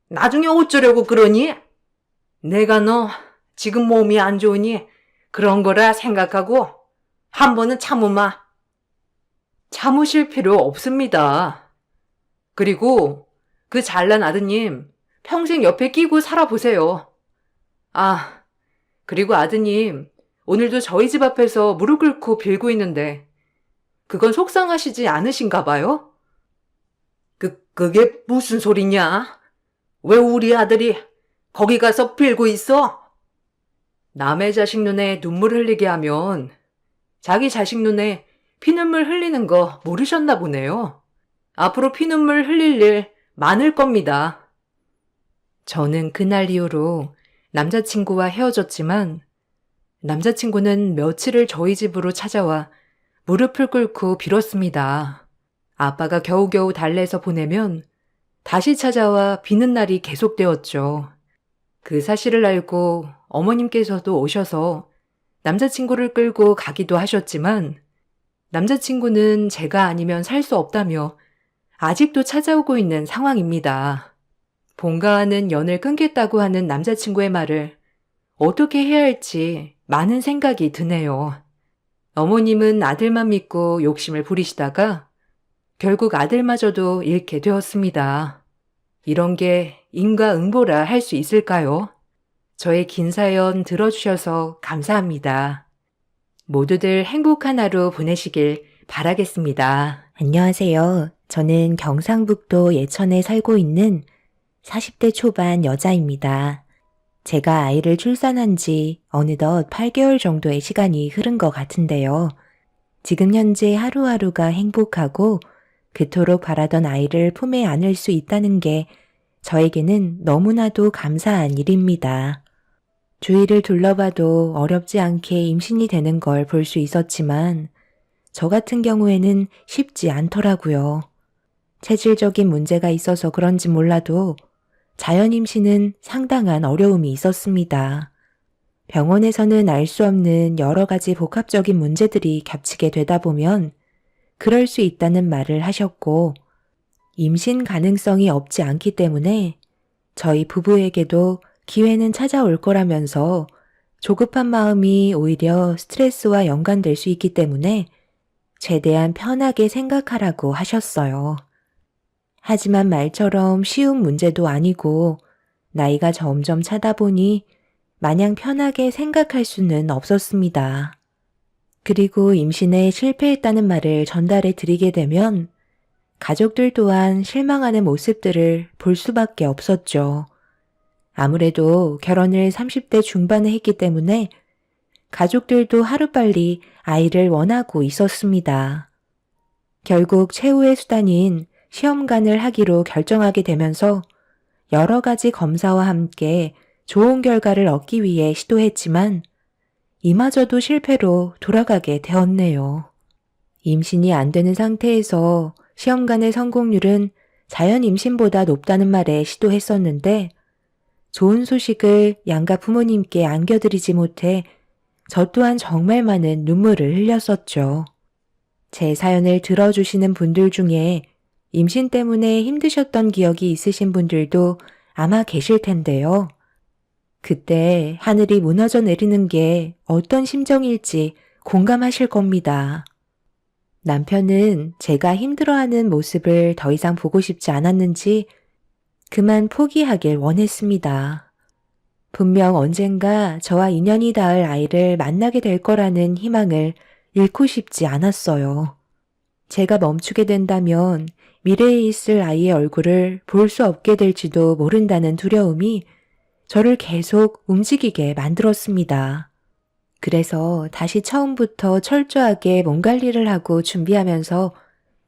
나중에 어쩌려고 그러니? 내가 너 지금 몸이 안 좋으니 그런 거라 생각하고 한 번은 참으마. 참으실 필요 없습니다. 그리고 그 잘난 아드님 평생 옆에 끼고 살아보세요. 아, 그리고 아드님 오늘도 저희 집 앞에서 무릎 꿇고 빌고 있는데 그건 속상하시지 않으신가 봐요? 그게 무슨 소리냐? 왜 우리 아들이 거기 가서 빌고 있어? 남의 자식 눈에 눈물 흘리게 하면 자기 자식 눈에 피눈물 흘리는 거 모르셨나 보네요. 앞으로 피눈물 흘릴 일 많을 겁니다. 저는 그날 이후로 남자친구와 헤어졌지만 남자친구는 며칠을 저희 집으로 찾아와 무릎을 꿇고 빌었습니다. 아빠가 겨우겨우 달래서 보내면 다시 찾아와 비는 날이 계속되었죠. 그 사실을 알고 어머님께서도 오셔서 남자친구를 끌고 가기도 하셨지만 남자친구는 제가 아니면 살 수 없다며 아직도 찾아오고 있는 상황입니다. 본가와는 연을 끊겠다고 하는 남자친구의 말을 어떻게 해야 할지 많은 생각이 드네요. 어머님은 아들만 믿고 욕심을 부리시다가 결국 아들마저도 잃게 되었습니다. 이런 게 인과응보라 할 수 있을까요? 저의 긴 사연 들어주셔서 감사합니다. 모두들 행복한 하루 보내시길 바라겠습니다. 안녕하세요. 저는 경상북도 예천에 살고 있는 40대 초반 여자입니다. 제가 아이를 출산한 지 어느덧 8개월 정도의 시간이 흐른 것 같은데요. 지금 현재 하루하루가 행복하고 그토록 바라던 아이를 품에 안을 수 있다는 게 저에게는 너무나도 감사한 일입니다. 주위를 둘러봐도 어렵지 않게 임신이 되는 걸 볼 수 있었지만 저 같은 경우에는 쉽지 않더라고요. 체질적인 문제가 있어서 그런지 몰라도 자연 임신은 상당한 어려움이 있었습니다. 병원에서는 알 수 없는 여러 가지 복합적인 문제들이 겹치게 되다 보면 그럴 수 있다는 말을 하셨고, 임신 가능성이 없지 않기 때문에 저희 부부에게도 기회는 찾아올 거라면서 조급한 마음이 오히려 스트레스와 연관될 수 있기 때문에 최대한 편하게 생각하라고 하셨어요. 하지만 말처럼 쉬운 문제도 아니고 나이가 점점 차다 보니 마냥 편하게 생각할 수는 없었습니다. 그리고 임신에 실패했다는 말을 전달해 드리게 되면 가족들 또한 실망하는 모습들을 볼 수밖에 없었죠. 아무래도 결혼을 30대 중반에 했기 때문에 가족들도 하루빨리 아이를 원하고 있었습니다. 결국 최후의 수단인 시험관을 하기로 결정하게 되면서 여러 가지 검사와 함께 좋은 결과를 얻기 위해 시도했지만 이마저도 실패로 돌아가게 되었네요. 임신이 안 되는 상태에서 시험관의 성공률은 자연 임신보다 높다는 말에 시도했었는데 좋은 소식을 양가 부모님께 안겨드리지 못해 저 또한 정말 많은 눈물을 흘렸었죠. 제 사연을 들어주시는 분들 중에 임신 때문에 힘드셨던 기억이 있으신 분들도 아마 계실 텐데요. 그때 하늘이 무너져 내리는 게 어떤 심정일지 공감하실 겁니다. 남편은 제가 힘들어하는 모습을 더 이상 보고 싶지 않았는지 그만 포기하길 원했습니다. 분명 언젠가 저와 인연이 닿을 아이를 만나게 될 거라는 희망을 잃고 싶지 않았어요. 제가 멈추게 된다면 미래에 있을 아이의 얼굴을 볼 수 없게 될지도 모른다는 두려움이 저를 계속 움직이게 만들었습니다. 그래서 다시 처음부터 철저하게 몸 관리를 하고 준비하면서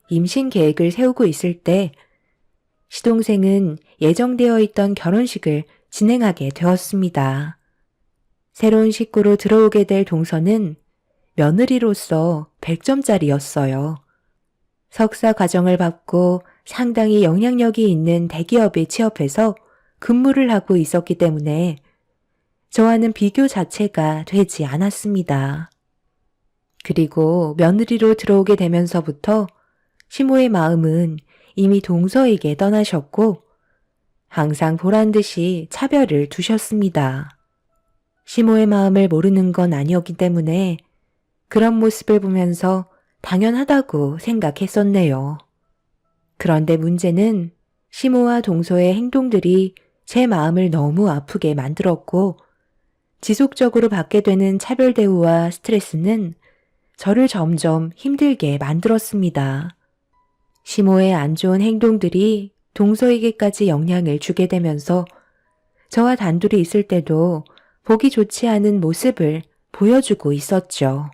임신 계획을 세우고 있을 때 시동생은 예정되어 있던 결혼식을 진행하게 되었습니다. 새로운 식구로 들어오게 될 동서는 며느리로서 100점짜리였어요. 석사 과정을 받고 상당히 영향력이 있는 대기업에 취업해서 근무를 하고 있었기 때문에 저와는 비교 자체가 되지 않았습니다. 그리고 며느리로 들어오게 되면서부터 시모의 마음은 이미 동서에게 떠나셨고 항상 보란 듯이 차별을 두셨습니다. 시모의 마음을 모르는 건 아니었기 때문에 그런 모습을 보면서 당연하다고 생각했었네요. 그런데 문제는 시모와 동서의 행동들이 제 마음을 너무 아프게 만들었고 지속적으로 받게 되는 차별 대우와 스트레스는 저를 점점 힘들게 만들었습니다. 시모의 안 좋은 행동들이 동서에게까지 영향을 주게 되면서 저와 단둘이 있을 때도 보기 좋지 않은 모습을 보여주고 있었죠.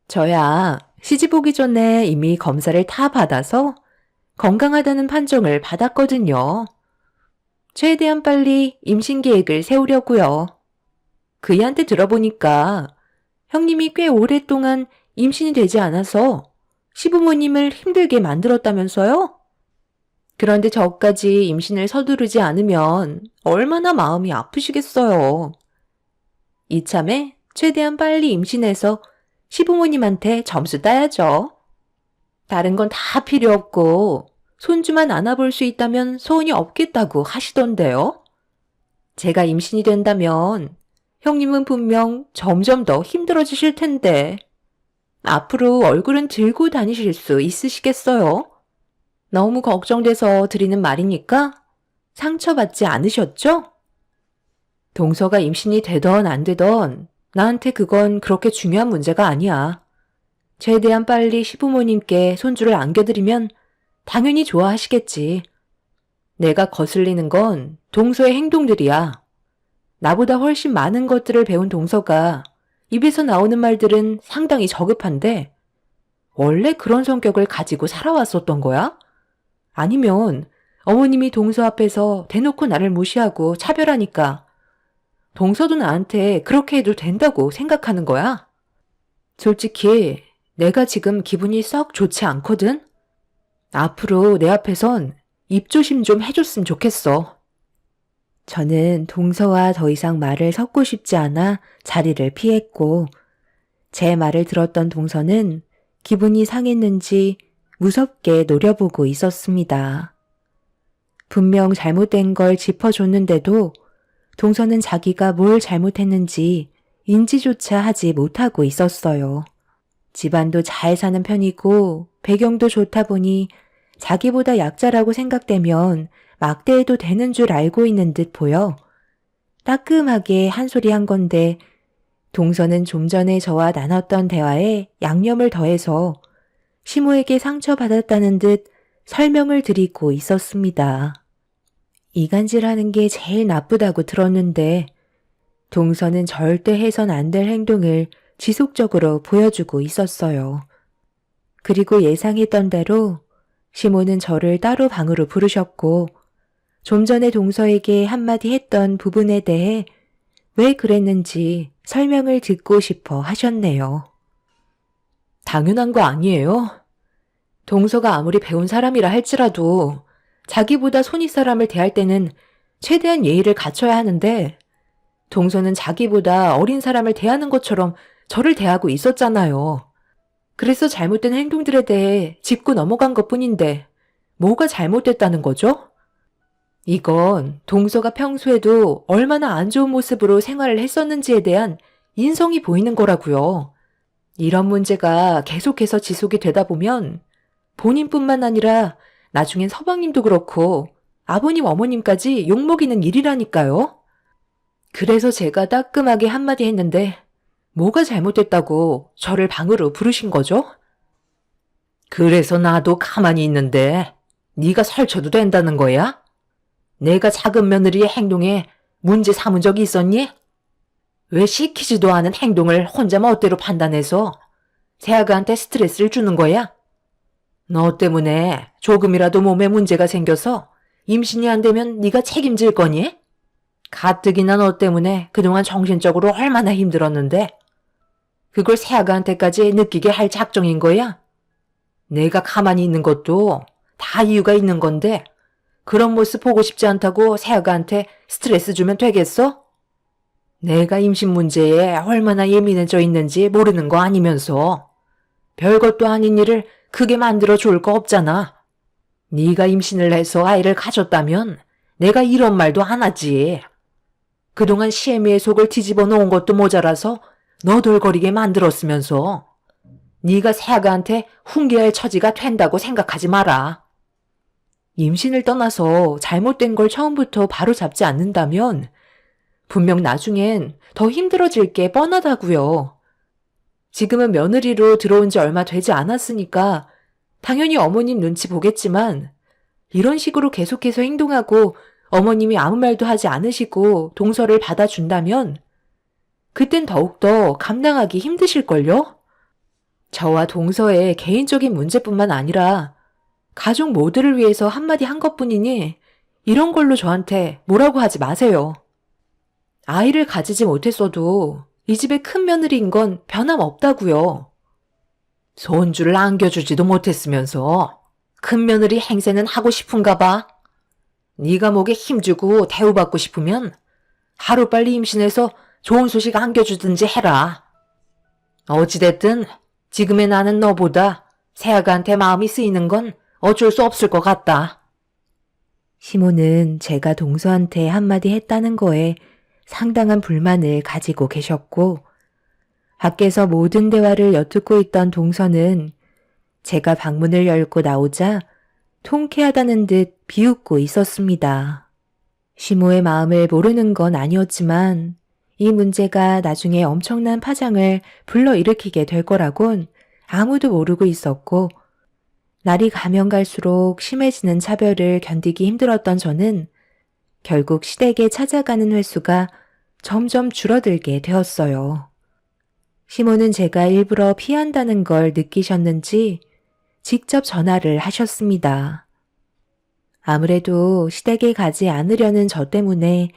저야 시집 오기 전에 이미 검사를 다 받아서 건강하다는 판정을 받았거든요. 최대한 빨리 임신 계획을 세우려고요. 그이한테 들어보니까 형님이 꽤 오랫동안 임신이 되지 않아서 시부모님을 힘들게 만들었다면서요? 그런데 저까지 임신을 서두르지 않으면 얼마나 마음이 아프시겠어요. 이참에 최대한 빨리 임신해서 시부모님한테 점수 따야죠. 다른 건 다 필요 없고 손주만 안아볼 수 있다면 소원이 없겠다고 하시던데요. 제가 임신이 된다면 형님은 분명 점점 더 힘들어지실 텐데 앞으로 얼굴은 들고 다니실 수 있으시겠어요? 너무 걱정돼서 드리는 말이니까 상처받지 않으셨죠? 동서가 임신이 되던 안 되던 나한테 그건 그렇게 중요한 문제가 아니야. 최대한 빨리 시부모님께 손주를 안겨드리면 당연히 좋아하시겠지. 내가 거슬리는 건 동서의 행동들이야. 나보다 훨씬 많은 것들을 배운 동서가 입에서 나오는 말들은 상당히 저급한데 원래 그런 성격을 가지고 살아왔었던 거야? 아니면 어머님이 동서 앞에서 대놓고 나를 무시하고 차별하니까 동서도 나한테 그렇게 해도 된다고 생각하는 거야? 솔직히 내가 지금 기분이 썩 좋지 않거든? 앞으로 내 앞에선 입조심 좀 해줬으면 좋겠어. 저는 동서와 더 이상 말을 섞고 싶지 않아 자리를 피했고 제 말을 들었던 동서는 기분이 상했는지 무섭게 노려보고 있었습니다. 분명 잘못된 걸 짚어줬는데도 동서는 자기가 뭘 잘못했는지 인지조차 하지 못하고 있었어요. 집안도 잘 사는 편이고 배경도 좋다 보니 자기보다 약자라고 생각되면 막대해도 되는 줄 알고 있는 듯 보여 따끔하게 한 소리 한 건데 동서는 좀 전에 저와 나눴던 대화에 양념을 더해서 시모에게 상처받았다는 듯 설명을 드리고 있었습니다. 이간질하는 게 제일 나쁘다고 들었는데 동서는 절대 해선 안 될 행동을 지속적으로 보여주고 있었어요. 그리고 예상했던 대로 시모는 저를 따로 방으로 부르셨고 좀 전에 동서에게 한마디 했던 부분에 대해 왜 그랬는지 설명을 듣고 싶어 하셨네요. 당연한 거 아니에요? 동서가 아무리 배운 사람이라 할지라도 자기보다 손윗 사람을 대할 때는 최대한 예의를 갖춰야 하는데 동서는 자기보다 어린 사람을 대하는 것처럼 저를 대하고 있었잖아요. 그래서 잘못된 행동들에 대해 짚고 넘어간 것뿐인데 뭐가 잘못됐다는 거죠? 이건 동서가 평소에도 얼마나 안 좋은 모습으로 생활을 했었는지에 대한 인성이 보이는 거라고요. 이런 문제가 계속해서 지속이 되다 보면 본인뿐만 아니라 나중엔 서방님도 그렇고 아버님 어머님까지 욕먹이는 일이라니까요. 그래서 제가 따끔하게 한마디 했는데 뭐가 잘못됐다고 저를 방으로 부르신 거죠? 그래서 나도 가만히 있는데 네가 설쳐도 된다는 거야? 내가 작은 며느리의 행동에 문제 삼은 적이 있었니? 왜 시키지도 않은 행동을 혼자 멋대로 판단해서 새아가한테 스트레스를 주는 거야? 너 때문에 조금이라도 몸에 문제가 생겨서 임신이 안 되면 네가 책임질 거니? 가뜩이나 너 때문에 그동안 정신적으로 얼마나 힘들었는데 그걸 새아가한테까지 느끼게 할 작정인 거야? 내가 가만히 있는 것도 다 이유가 있는 건데 그런 모습 보고 싶지 않다고 새아가한테 스트레스 주면 되겠어? 내가 임신 문제에 얼마나 예민해져 있는지 모르는 거 아니면서 별것도 아닌 일을 크게 만들어 줄 거 없잖아. 네가 임신을 해서 아이를 가졌다면 내가 이런 말도 안 하지. 그동안 시애미의 속을 뒤집어 놓은 것도 모자라서 너덜거리게 만들었으면서 네가 새아가한테 훈계할 처지가 된다고 생각하지 마라. 임신을 떠나서 잘못된 걸 처음부터 바로 잡지 않는다면 분명 나중엔 더 힘들어질 게 뻔하다고요. 지금은 며느리로 들어온 지 얼마 되지 않았으니까 당연히 어머님 눈치 보겠지만 이런 식으로 계속해서 행동하고 어머님이 아무 말도 하지 않으시고 동서를 받아준다면 그땐 더욱더 감당하기 힘드실걸요? 저와 동서의 개인적인 문제뿐만 아니라 가족 모두를 위해서 한마디 한 것뿐이니 이런 걸로 저한테 뭐라고 하지 마세요. 아이를 가지지 못했어도 이 집의 큰 며느리인 건 변함없다고요. 손주를 안겨주지도 못했으면서 큰 며느리 행세는 하고 싶은가 봐. 네가 목에 힘주고 대우받고 싶으면 하루빨리 임신해서 좋은 소식 안겨주든지 해라. 어찌됐든 지금의 나는 너보다 새아가한테 마음이 쓰이는 건 어쩔 수 없을 것 같다. 시모는 제가 동서한테 한마디 했다는 거에 상당한 불만을 가지고 계셨고 밖에서 모든 대화를 엿듣고 있던 동서는 제가 방문을 열고 나오자 통쾌하다는 듯 비웃고 있었습니다. 시모의 마음을 모르는 건 아니었지만 이 문제가 나중에 엄청난 파장을 불러일으키게 될 거라곤 아무도 모르고 있었고, 날이 가면 갈수록 심해지는 차별을 견디기 힘들었던 저는 결국 시댁에 찾아가는 횟수가 점점 줄어들게 되었어요. 시모는 제가 일부러 피한다는 걸 느끼셨는지 직접 전화를 하셨습니다. 아무래도 시댁에 가지 않으려는 저 때문에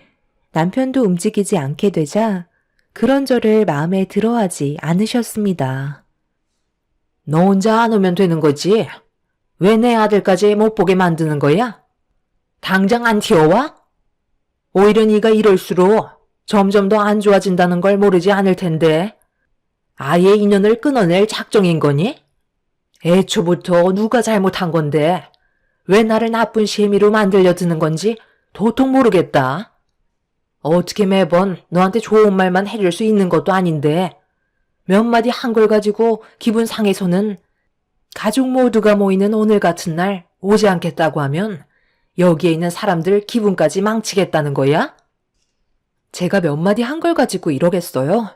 남편도 움직이지 않게 되자 그런 저를 마음에 들어하지 않으셨습니다. 너 혼자 안 오면 되는 거지? 왜 내 아들까지 못 보게 만드는 거야? 당장 안 튀어와? 오히려 네가 이럴수록 점점 더 안 좋아진다는 걸 모르지 않을 텐데. 아예 인연을 끊어낼 작정인 거니? 애초부터 누가 잘못한 건데 왜 나를 나쁜 시애미로 만들려 드는 건지 도통 모르겠다. 어떻게 매번 너한테 좋은 말만 해줄 수 있는 것도 아닌데 몇 마디 한 걸 가지고 기분 상해서는 가족 모두가 모이는 오늘 같은 날 오지 않겠다고 하면 여기에 있는 사람들 기분까지 망치겠다는 거야? 제가 몇 마디 한 걸 가지고 이러겠어요?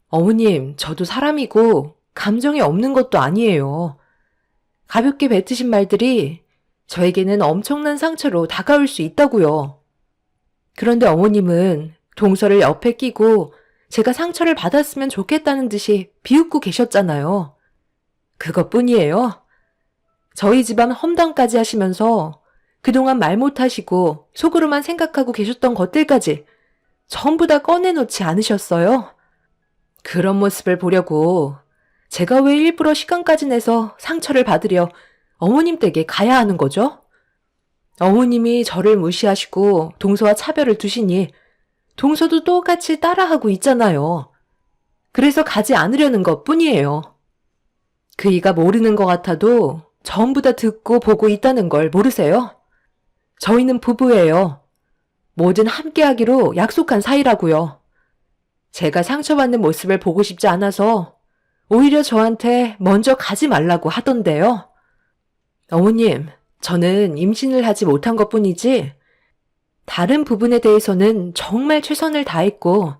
어머님, 저도 사람이고 감정이 없는 것도 아니에요. 가볍게 뱉으신 말들이 저에게는 엄청난 상처로 다가올 수 있다고요. 그런데 어머님은 동서를 옆에 끼고 제가 상처를 받았으면 좋겠다는 듯이 비웃고 계셨잖아요. 그것뿐이에요. 저희 집안 험담까지 하시면서 그동안 말 못하시고 속으로만 생각하고 계셨던 것들까지 전부 다 꺼내놓지 않으셨어요? 그런 모습을 보려고 제가 왜 일부러 시간까지 내서 상처를 받으려 어머님 댁에 가야 하는 거죠? 어머님이 저를 무시하시고 동서와 차별을 두시니 동서도 똑같이 따라하고 있잖아요. 그래서 가지 않으려는 것 뿐이에요. 그이가 모르는 것 같아도 전부 다 듣고 보고 있다는 걸 모르세요? 저희는 부부예요. 뭐든 함께하기로 약속한 사이라고요. 제가 상처받는 모습을 보고 싶지 않아서 오히려 저한테 먼저 가지 말라고 하던데요. 어머님, 저는 임신을 하지 못한 것뿐이지 다른 부분에 대해서는 정말 최선을 다했고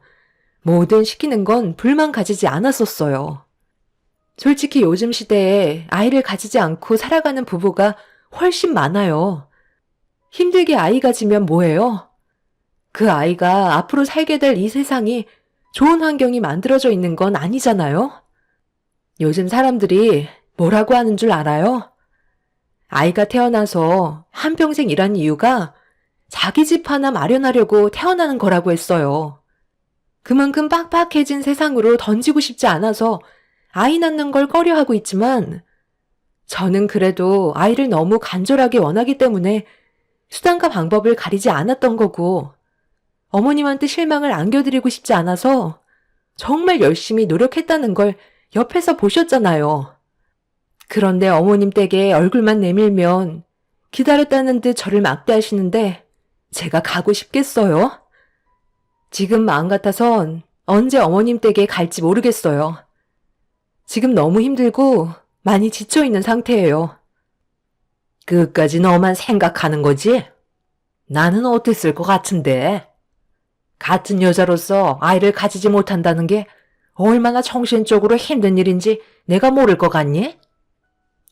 뭐든 시키는 건 불만 가지지 않았었어요. 솔직히 요즘 시대에 아이를 가지지 않고 살아가는 부부가 훨씬 많아요. 힘들게 아이 가지면 뭐해요? 그 아이가 앞으로 살게 될 이 세상이 좋은 환경이 만들어져 있는 건 아니잖아요? 요즘 사람들이 뭐라고 하는 줄 알아요? 아이가 태어나서 한평생 일한 이유가 자기 집 하나 마련하려고 태어나는 거라고 했어요. 그만큼 빡빡해진 세상으로 던지고 싶지 않아서 아이 낳는 걸 꺼려하고 있지만 저는 그래도 아이를 너무 간절하게 원하기 때문에 수단과 방법을 가리지 않았던 거고 어머님한테 실망을 안겨드리고 싶지 않아서 정말 열심히 노력했다는 걸 옆에서 보셨잖아요. 그런데 어머님 댁에 얼굴만 내밀면 기다렸다는 듯 저를 막대하시는데 제가 가고 싶겠어요? 지금 마음 같아선 언제 어머님 댁에 갈지 모르겠어요. 지금 너무 힘들고 많이 지쳐있는 상태예요. 끝까지 너만 생각하는 거지? 나는 어땠을 것 같은데. 같은 여자로서 아이를 가지지 못한다는 게 얼마나 정신적으로 힘든 일인지 내가 모를 것 같니?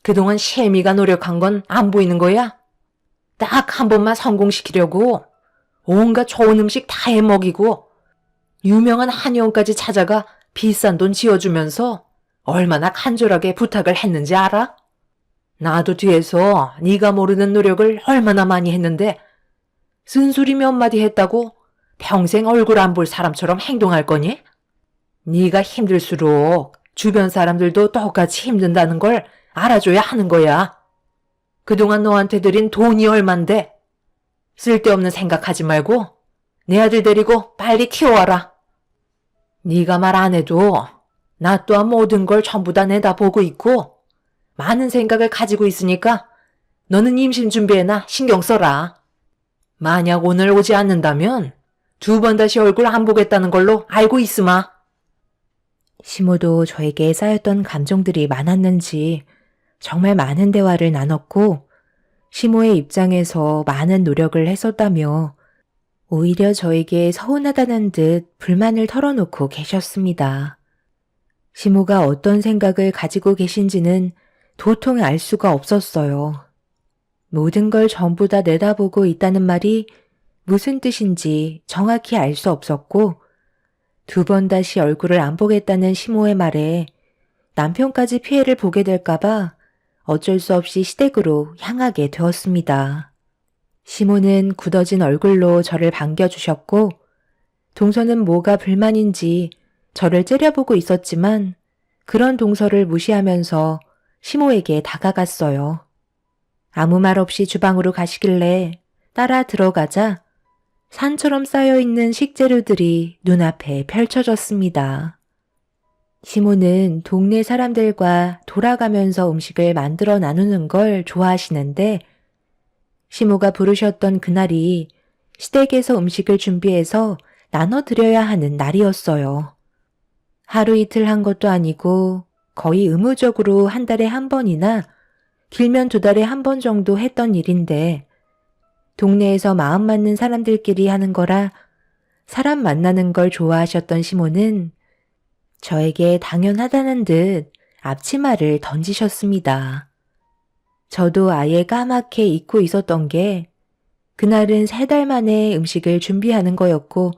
그동안 셰미가 노력한 건 안 보이는 거야? 딱 한 번만 성공시키려고 온갖 좋은 음식 다 해먹이고 유명한 한의원까지 찾아가 비싼 돈 지어주면서 얼마나 간절하게 부탁을 했는지 알아? 나도 뒤에서 네가 모르는 노력을 얼마나 많이 했는데 쓴소리 몇 마디 했다고 평생 얼굴 안 볼 사람처럼 행동할 거니? 네가 힘들수록 주변 사람들도 똑같이 힘든다는 걸 알아줘야 하는 거야. 그동안 너한테 들인 돈이 얼만데 쓸데없는 생각하지 말고 내 아들 데리고 빨리 튀어와라. 네가 말 안 해도 나 또한 모든 걸 전부 다 내다보고 있고 많은 생각을 가지고 있으니까 너는 임신 준비에나 신경 써라. 만약 오늘 오지 않는다면 2번 다시 얼굴 안 보겠다는 걸로 알고 있으마. 시모도 저에게 쌓였던 감정들이 많았는지 정말 많은 대화를 나눴고 시모의 입장에서 많은 노력을 했었다며 오히려 저에게 서운하다는 듯 불만을 털어놓고 계셨습니다. 시모가 어떤 생각을 가지고 계신지는 도통 알 수가 없었어요. 모든 걸 전부 다 내다보고 있다는 말이 무슨 뜻인지 정확히 알 수 없었고, 2번 다시 얼굴을 안 보겠다는 시모의 말에 남편까지 피해를 보게 될까봐 어쩔 수 없이 시댁으로 향하게 되었습니다. 시모는 굳어진 얼굴로 저를 반겨주셨고, 동서는 뭐가 불만인지 저를 째려보고 있었지만 그런 동서를 무시하면서 시모에게 다가갔어요. 아무 말 없이 주방으로 가시길래 따라 들어가자 산처럼 쌓여있는 식재료들이 눈앞에 펼쳐졌습니다. 시모는 동네 사람들과 돌아가면서 음식을 만들어 나누는 걸 좋아하시는데, 시모가 부르셨던 그날이 시댁에서 음식을 준비해서 나눠드려야 하는 날이었어요. 하루 이틀 한 것도 아니고 거의 의무적으로 한 달에 한 번이나 길면 2달에 한 번 정도 했던 일인데, 동네에서 마음 맞는 사람들끼리 하는 거라 사람 만나는 걸 좋아하셨던 시모는 저에게 당연하다는 듯 앞치마를 던지셨습니다. 저도 아예 까맣게 잊고 있었던 게 그날은 3달 만에 음식을 준비하는 거였고,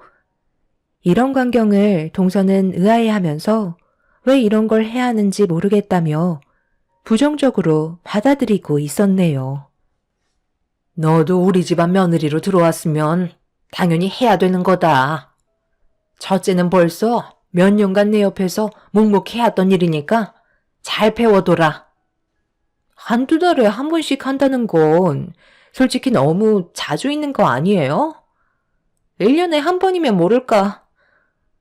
이런 광경을 동서는 의아해하면서 왜 이런 걸 해야 하는지 모르겠다며 부정적으로 받아들이고 있었네요. 너도 우리 집안 며느리로 들어왔으면 당연히 해야 되는 거다. 첫째는 벌써 몇 년간 내 옆에서 묵묵해왔던 일이니까 잘 배워둬라. 1~2달에 한 번씩 한다는 건 솔직히 너무 자주 있는 거 아니에요? 1년에 한 번이면 모를까.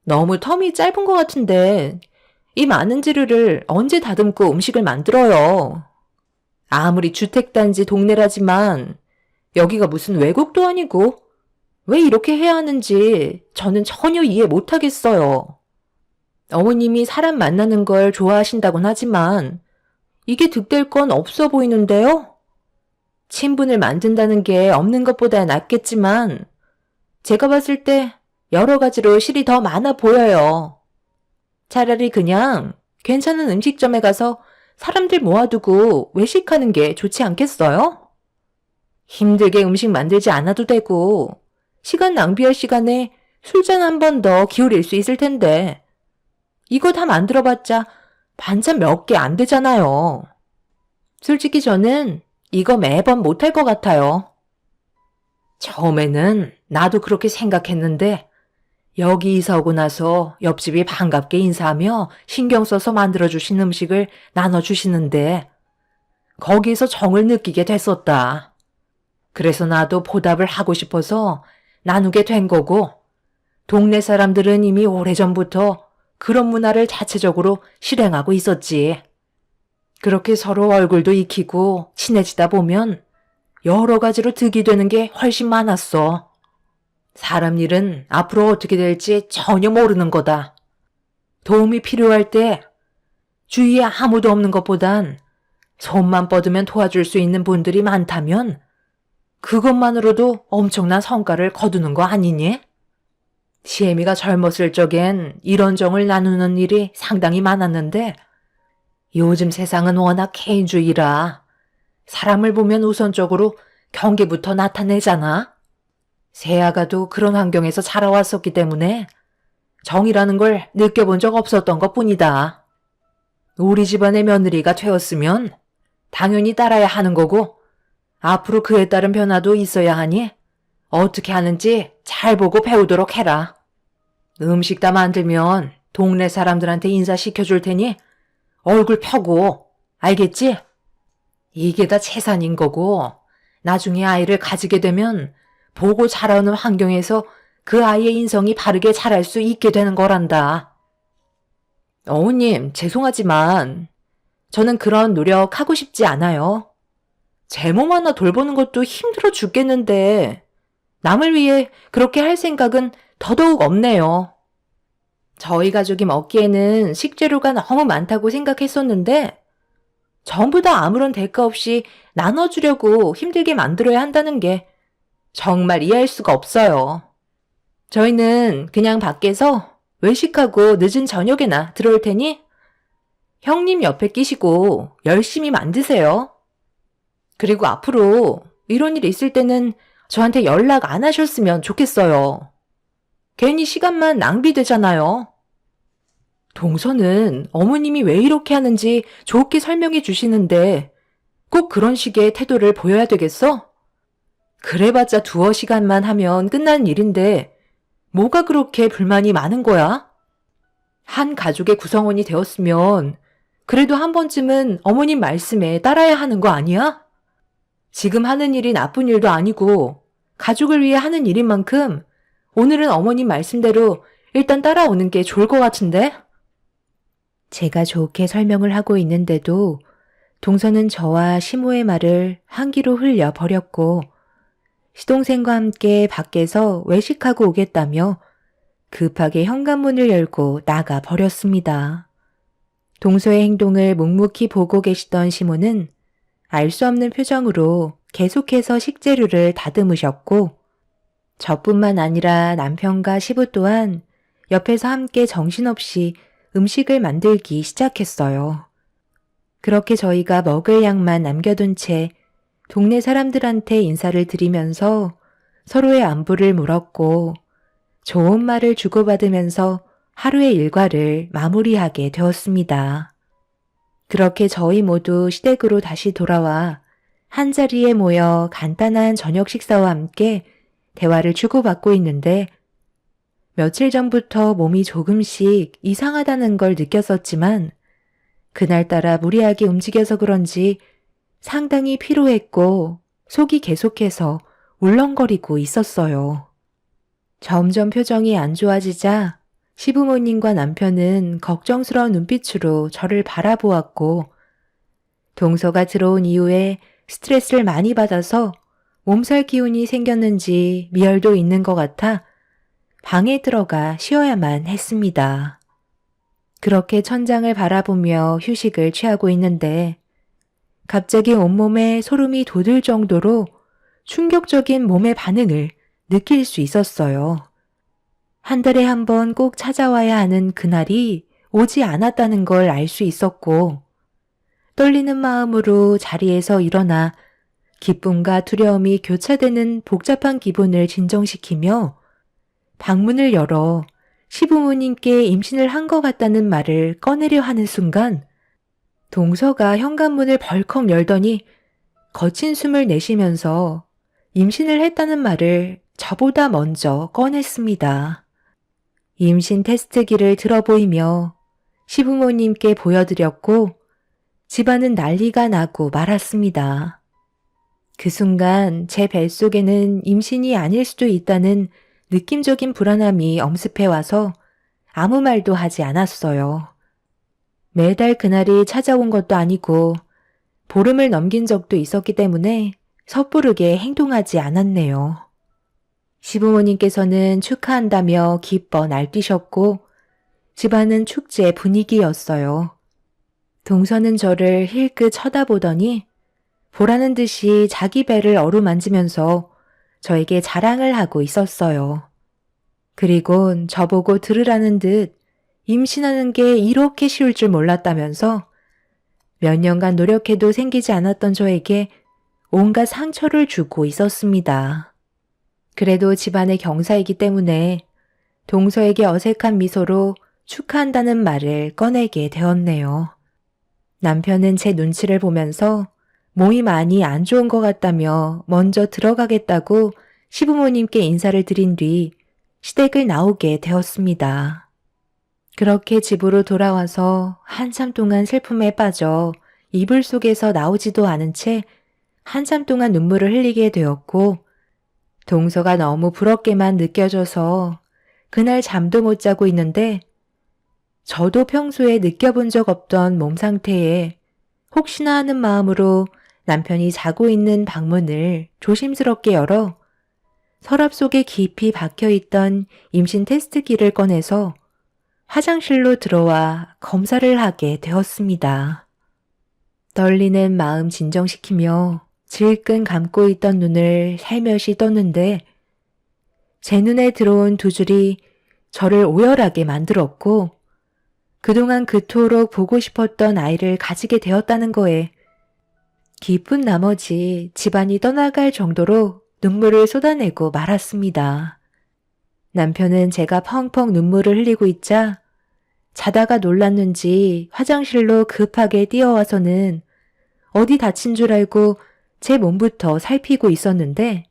너무 텀이 짧은 것 같은데 이 많은 재료를 언제 다듬고 음식을 만들어요. 아무리 주택단지 동네라지만 여기가 무슨 외국도 아니고 왜 이렇게 해야 하는지 저는 전혀 이해 못하겠어요. 어머님이 사람 만나는 걸 좋아하신다곤 하지만 이게 득될 건 없어 보이는데요? 친분을 만든다는 게 없는 것보다 낫겠지만 제가 봤을 때 여러 가지로 실이 더 많아 보여요. 차라리 그냥 괜찮은 음식점에 가서 사람들 모아두고 외식하는 게 좋지 않겠어요? 힘들게 음식 만들지 않아도 되고 시간 낭비할 시간에 술잔 한 번 더 기울일 수 있을 텐데 이거 다 만들어봤자 반찬 몇 개 안 되잖아요. 솔직히 저는 이거 매번 못할 것 같아요. 처음에는 나도 그렇게 생각했는데 여기 이사 오고 나서 옆집이 반갑게 인사하며 신경 써서 만들어주신 음식을 나눠주시는데 거기에서 정을 느끼게 됐었다. 그래서 나도 보답을 하고 싶어서 나누게 된 거고, 동네 사람들은 이미 오래전부터 그런 문화를 자체적으로 실행하고 있었지. 그렇게 서로 얼굴도 익히고 친해지다 보면 여러 가지로 득이 되는 게 훨씬 많았어. 사람 일은 앞으로 어떻게 될지 전혀 모르는 거다. 도움이 필요할 때 주위에 아무도 없는 것보단 손만 뻗으면 도와줄 수 있는 분들이 많다면 그것만으로도 엄청난 성과를 거두는 거 아니니? 시애미가 젊었을 적엔 이런 정을 나누는 일이 상당히 많았는데 요즘 세상은 워낙 개인주의라 사람을 보면 우선적으로 경계부터 나타내잖아. 새아가도 그런 환경에서 자라왔었기 때문에 정이라는 걸 느껴본 적 없었던 것뿐이다. 우리 집안의 며느리가 되었으면 당연히 따라야 하는 거고 앞으로 그에 따른 변화도 있어야 하니 어떻게 하는지 잘 보고 배우도록 해라. 음식 다 만들면 동네 사람들한테 인사시켜줄 테니 얼굴 펴고, 알겠지? 이게 다 재산인 거고 나중에 아이를 가지게 되면 보고 자라는 환경에서 그 아이의 인성이 바르게 자랄 수 있게 되는 거란다. 어머님, 죄송하지만 저는 그런 노력하고 싶지 않아요. 제 몸 하나 돌보는 것도 힘들어 죽겠는데 남을 위해 그렇게 할 생각은 더더욱 없네요. 저희 가족이 먹기에는 식재료가 너무 많다고 생각했었는데 전부 다 아무런 대가 없이 나눠주려고 힘들게 만들어야 한다는 게 정말 이해할 수가 없어요. 저희는 그냥 밖에서 외식하고 늦은 저녁에나 들어올 테니 형님 옆에 끼시고 열심히 만드세요. 그리고 앞으로 이런 일 있을 때는 저한테 연락 안 하셨으면 좋겠어요. 괜히 시간만 낭비되잖아요. 동서는 어머님이 왜 이렇게 하는지 좋게 설명해 주시는데 꼭 그런 식의 태도를 보여야 되겠어? 그래봤자 두어 시간만 하면 끝나는 일인데 뭐가 그렇게 불만이 많은 거야? 한 가족의 구성원이 되었으면 그래도 한 번쯤은 어머님 말씀에 따라야 하는 거 아니야? 지금 하는 일이 나쁜 일도 아니고 가족을 위해 하는 일인 만큼 오늘은 어머님 말씀대로 일단 따라오는 게 좋을 것 같은데? 제가 좋게 설명을 하고 있는데도 동서는 저와 시모의 말을 한 귀로 흘려 버렸고 시동생과 함께 밖에서 외식하고 오겠다며 급하게 현관문을 열고 나가 버렸습니다. 동서의 행동을 묵묵히 보고 계시던 시모는 알 수 없는 표정으로 계속해서 식재료를 다듬으셨고 저뿐만 아니라 남편과 시부 또한 옆에서 함께 정신없이 음식을 만들기 시작했어요. 그렇게 저희가 먹을 양만 남겨둔 채 동네 사람들한테 인사를 드리면서 서로의 안부를 물었고 좋은 말을 주고받으면서 하루의 일과를 마무리하게 되었습니다. 그렇게 저희 모두 시댁으로 다시 돌아와 한자리에 모여 간단한 저녁 식사와 함께 대화를 주고받고 있는데 며칠 전부터 몸이 조금씩 이상하다는 걸 느꼈었지만 그날따라 무리하게 움직여서 그런지 상당히 피로했고 속이 계속해서 울렁거리고 있었어요. 점점 표정이 안 좋아지자 시부모님과 남편은 걱정스러운 눈빛으로 저를 바라보았고 동서가 들어온 이후에 스트레스를 많이 받아서 몸살 기운이 생겼는지 미열도 있는 것 같아 방에 들어가 쉬어야만 했습니다. 그렇게 천장을 바라보며 휴식을 취하고 있는데 갑자기 온몸에 소름이 돋을 정도로 충격적인 몸의 반응을 느낄 수 있었어요. 한 달에 한 번 꼭 찾아와야 하는 그날이 오지 않았다는 걸 알 수 있었고 떨리는 마음으로 자리에서 일어나 기쁨과 두려움이 교차되는 복잡한 기분을 진정시키며 방문을 열어 시부모님께 임신을 한 것 같다는 말을 꺼내려 하는 순간 동서가 현관문을 벌컥 열더니 거친 숨을 내쉬면서 임신을 했다는 말을 저보다 먼저 꺼냈습니다. 임신 테스트기를 들어보이며 시부모님께 보여드렸고 집안은 난리가 나고 말았습니다. 그 순간 제 뱃속에는 임신이 아닐 수도 있다는 느낌적인 불안함이 엄습해와서 아무 말도 하지 않았어요. 매달 그날이 찾아온 것도 아니고 보름을 넘긴 적도 있었기 때문에 섣부르게 행동하지 않았네요. 시부모님께서는 축하한다며 기뻐 날뛰셨고 집안은 축제 분위기였어요. 동서는 저를 힐끗 쳐다보더니 보라는 듯이 자기 배를 어루만지면서 저에게 자랑을 하고 있었어요. 그리곤 저보고 들으라는 듯 임신하는 게 이렇게 쉬울 줄 몰랐다면서 몇 년간 노력해도 생기지 않았던 저에게 온갖 상처를 주고 있었습니다. 그래도 집안의 경사이기 때문에 동서에게 어색한 미소로 축하한다는 말을 꺼내게 되었네요. 남편은 제 눈치를 보면서 몸이 많이 안 좋은 것 같다며 먼저 들어가겠다고 시부모님께 인사를 드린 뒤 시댁을 나오게 되었습니다. 그렇게 집으로 돌아와서 한참 동안 슬픔에 빠져 이불 속에서 나오지도 않은 채 한참 동안 눈물을 흘리게 되었고 동서가 너무 부럽게만 느껴져서 그날 잠도 못 자고 있는데 저도 평소에 느껴본 적 없던 몸 상태에 혹시나 하는 마음으로 남편이 자고 있는 방문을 조심스럽게 열어 서랍 속에 깊이 박혀있던 임신 테스트기를 꺼내서 화장실로 들어와 검사를 하게 되었습니다. 떨리는 마음 진정시키며 질끈 감고 있던 눈을 살며시 떴는데 제 눈에 들어온 두 줄이 저를 오열하게 만들었고 그동안 그토록 보고 싶었던 아이를 가지게 되었다는 거에 기쁜 나머지 집안이 떠나갈 정도로 눈물을 쏟아내고 말았습니다. 남편은 제가 펑펑 눈물을 흘리고 있자 자다가 놀랐는지 화장실로 급하게 뛰어와서는 어디 다친 줄 알고 제 몸부터 살피고 있었는데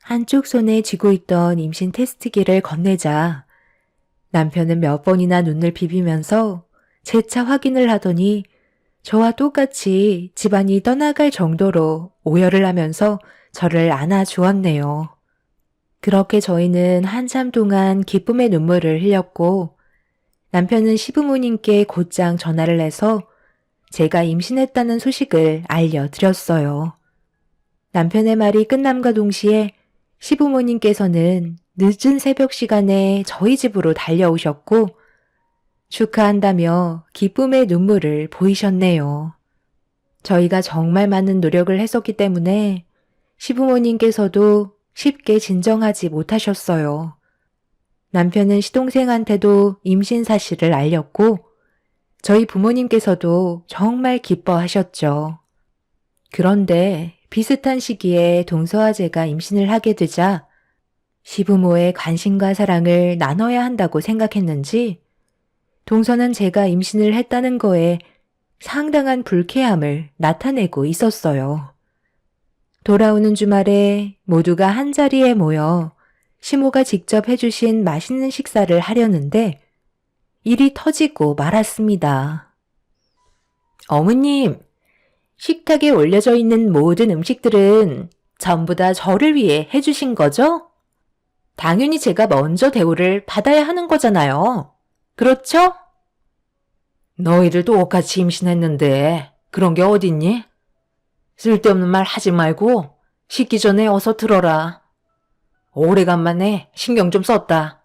한쪽 손에 쥐고 있던 임신 테스트기를 건네자 남편은 몇 번이나 눈을 비비면서 재차 확인을 하더니 저와 똑같이 집안이 떠나갈 정도로 오열을 하면서 저를 안아주었네요. 그렇게 저희는 한참 동안 기쁨의 눈물을 흘렸고 남편은 시부모님께 곧장 전화를 해서 제가 임신했다는 소식을 알려드렸어요. 남편의 말이 끝남과 동시에 시부모님께서는 늦은 새벽 시간에 저희 집으로 달려오셨고 축하한다며 기쁨의 눈물을 보이셨네요. 저희가 정말 많은 노력을 했었기 때문에 시부모님께서도 쉽게 진정하지 못하셨어요. 남편은 시동생한테도 임신 사실을 알렸고 저희 부모님께서도 정말 기뻐하셨죠. 그런데 비슷한 시기에 동서와 제가 임신을 하게 되자 시부모의 관심과 사랑을 나눠야 한다고 생각했는지 동서는 제가 임신을 했다는 거에 상당한 불쾌함을 나타내고 있었어요. 돌아오는 주말에 모두가 한자리에 모여 시모가 직접 해주신 맛있는 식사를 하려는데 일이 터지고 말았습니다. 어머님, 식탁에 올려져 있는 모든 음식들은 전부 다 저를 위해 해주신 거죠? 당연히 제가 먼저 대우를 받아야 하는 거잖아요. 그렇죠? 너희들 똑같이 임신했는데 그런 게 어딨니? 쓸데없는 말 하지 말고 식기 전에 어서 들어라. 오래간만에 신경 좀 썼다.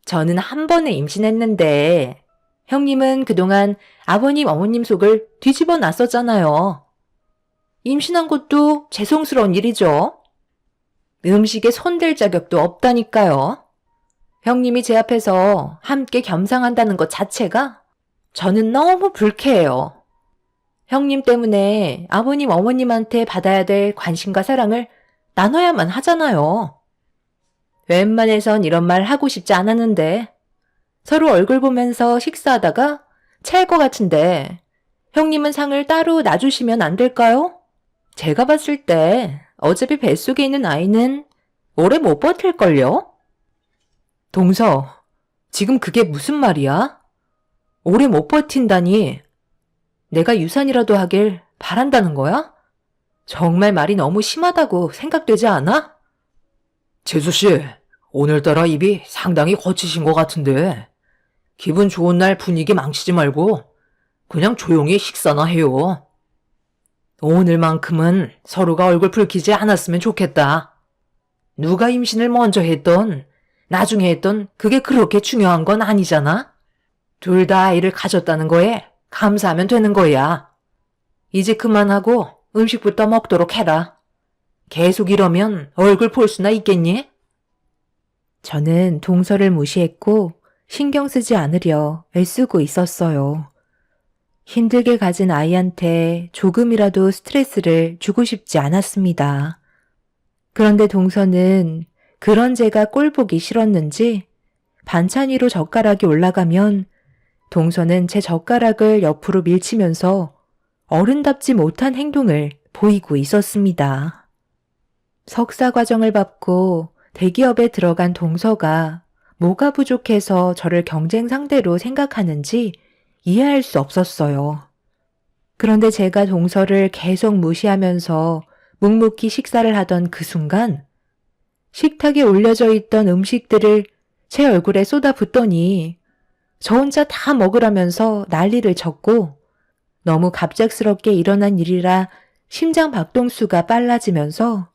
저는 한 번에 임신했는데 형님은 그동안 아버님, 어머님 속을 뒤집어 놨었잖아요. 임신한 것도 죄송스러운 일이죠. 음식에 손댈 자격도 없다니까요. 형님이 제 앞에서 함께 겸상한다는 것 자체가 저는 너무 불쾌해요. 형님 때문에 아버님, 어머님한테 받아야 될 관심과 사랑을 나눠야만 하잖아요. 웬만해선 이런 말 하고 싶지 않았는데 서로 얼굴 보면서 식사하다가 체할 것 같은데 형님은 상을 따로 놔주시면 안 될까요? 제가 봤을 때 어차피 뱃속에 있는 아이는 오래 못 버틸걸요? 동서, 지금 그게 무슨 말이야? 오래 못 버틴다니. 내가 유산이라도 하길 바란다는 거야? 정말 말이 너무 심하다고 생각되지 않아? 재수씨, 오늘따라 입이 상당히 거치신 것 같은데 기분 좋은 날 분위기 망치지 말고 그냥 조용히 식사나 해요. 오늘만큼은 서로가 얼굴 붉히지 않았으면 좋겠다. 누가 임신을 먼저 했던 나중에 했던 그게 그렇게 중요한 건 아니잖아. 둘 다 아이를 가졌다는 거에 감사하면 되는 거야. 이제 그만하고 음식부터 먹도록 해라. 계속 이러면 얼굴 볼 수나 있겠니? 저는 동서를 무시했고 신경 쓰지 않으려 애쓰고 있었어요. 힘들게 가진 아이한테 조금이라도 스트레스를 주고 싶지 않았습니다. 그런데 동서는 그런 제가 꼴보기 싫었는지 반찬 위로 젓가락이 올라가면 동서는 제 젓가락을 옆으로 밀치면서 어른답지 못한 행동을 보이고 있었습니다. 석사 과정을 밟고 대기업에 들어간 동서가 뭐가 부족해서 저를 경쟁 상대로 생각하는지 이해할 수 없었어요. 그런데 제가 동서를 계속 무시하면서 묵묵히 식사를 하던 그 순간 식탁에 올려져 있던 음식들을 제 얼굴에 쏟아붓더니 저 혼자 다 먹으라면서 난리를 쳤고 너무 갑작스럽게 일어난 일이라 심장 박동수가 빨라지면서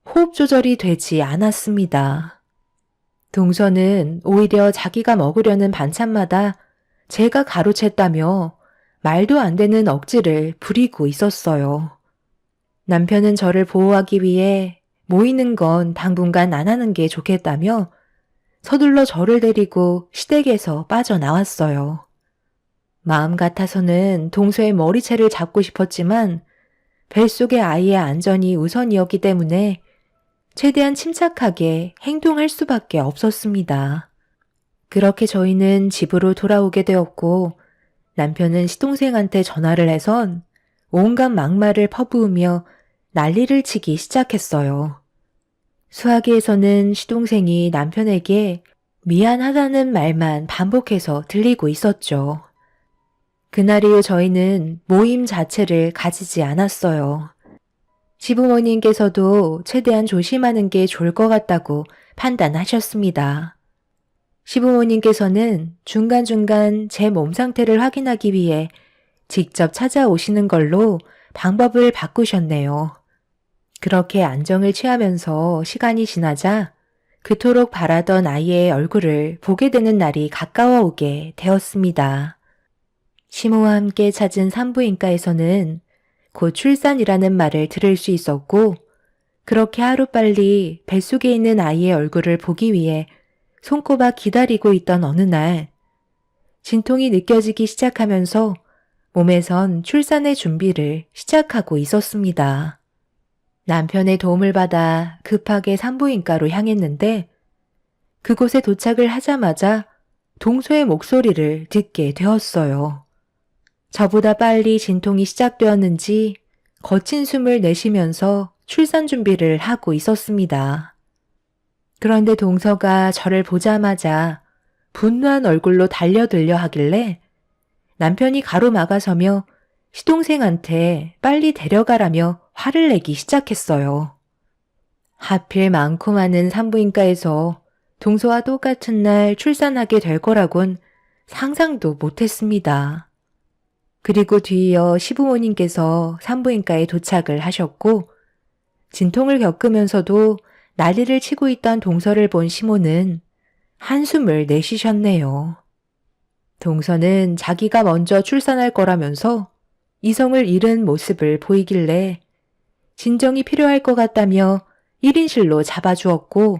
호흡 조절이 되지 않았습니다. 동서는 오히려 자기가 먹으려는 반찬마다 제가 가로챘다며 말도 안 되는 억지를 부리고 있었어요. 남편은 저를 보호하기 위해 모이는 건 당분간 안 하는 게 좋겠다며 서둘러 저를 데리고 시댁에서 빠져나왔어요. 마음 같아서는 동서의 머리채를 잡고 싶었지만 뱃속의 아이의 안전이 우선이었기 때문에 최대한 침착하게 행동할 수밖에 없었습니다. 그렇게 저희는 집으로 돌아오게 되었고 남편은 시동생한테 전화를 해선 온갖 막말을 퍼부으며 난리를 치기 시작했어요. 수화기에서는 시동생이 남편에게 미안하다는 말만 반복해서 들리고 있었죠. 그날 이후 저희는 모임 자체를 가지지 않았어요. 시부모님께서도 최대한 조심하는 게 좋을 것 같다고 판단하셨습니다. 시부모님께서는 중간중간 제 몸 상태를 확인하기 위해 직접 찾아오시는 걸로 방법을 바꾸셨네요. 그렇게 안정을 취하면서 시간이 지나자 그토록 바라던 아이의 얼굴을 보게 되는 날이 가까워 오게 되었습니다. 시모와 함께 찾은 산부인과에서는 곧 출산이라는 말을 들을 수 있었고 그렇게 하루빨리 뱃속에 있는 아이의 얼굴을 보기 위해 손꼽아 기다리고 있던 어느 날 진통이 느껴지기 시작하면서 몸에선 출산의 준비를 시작하고 있었습니다. 남편의 도움을 받아 급하게 산부인과로 향했는데 그곳에 도착을 하자마자 동서의 목소리를 듣게 되었어요. 저보다 빨리 진통이 시작되었는지 거친 숨을 내쉬면서 출산 준비를 하고 있었습니다. 그런데 동서가 저를 보자마자 분노한 얼굴로 달려들려 하길래 남편이 가로막아서며 시동생한테 빨리 데려가라며 화를 내기 시작했어요. 하필 많고 많은 산부인과에서 동서와 똑같은 날 출산하게 될 거라곤 상상도 못했습니다. 그리고 뒤이어 시부모님께서 산부인과에 도착을 하셨고 진통을 겪으면서도 난리를 치고 있던 동서를 본 시모는 한숨을 내쉬셨네요. 동서는 자기가 먼저 출산할 거라면서 이성을 잃은 모습을 보이길래 진정이 필요할 것 같다며 1인실로 잡아주었고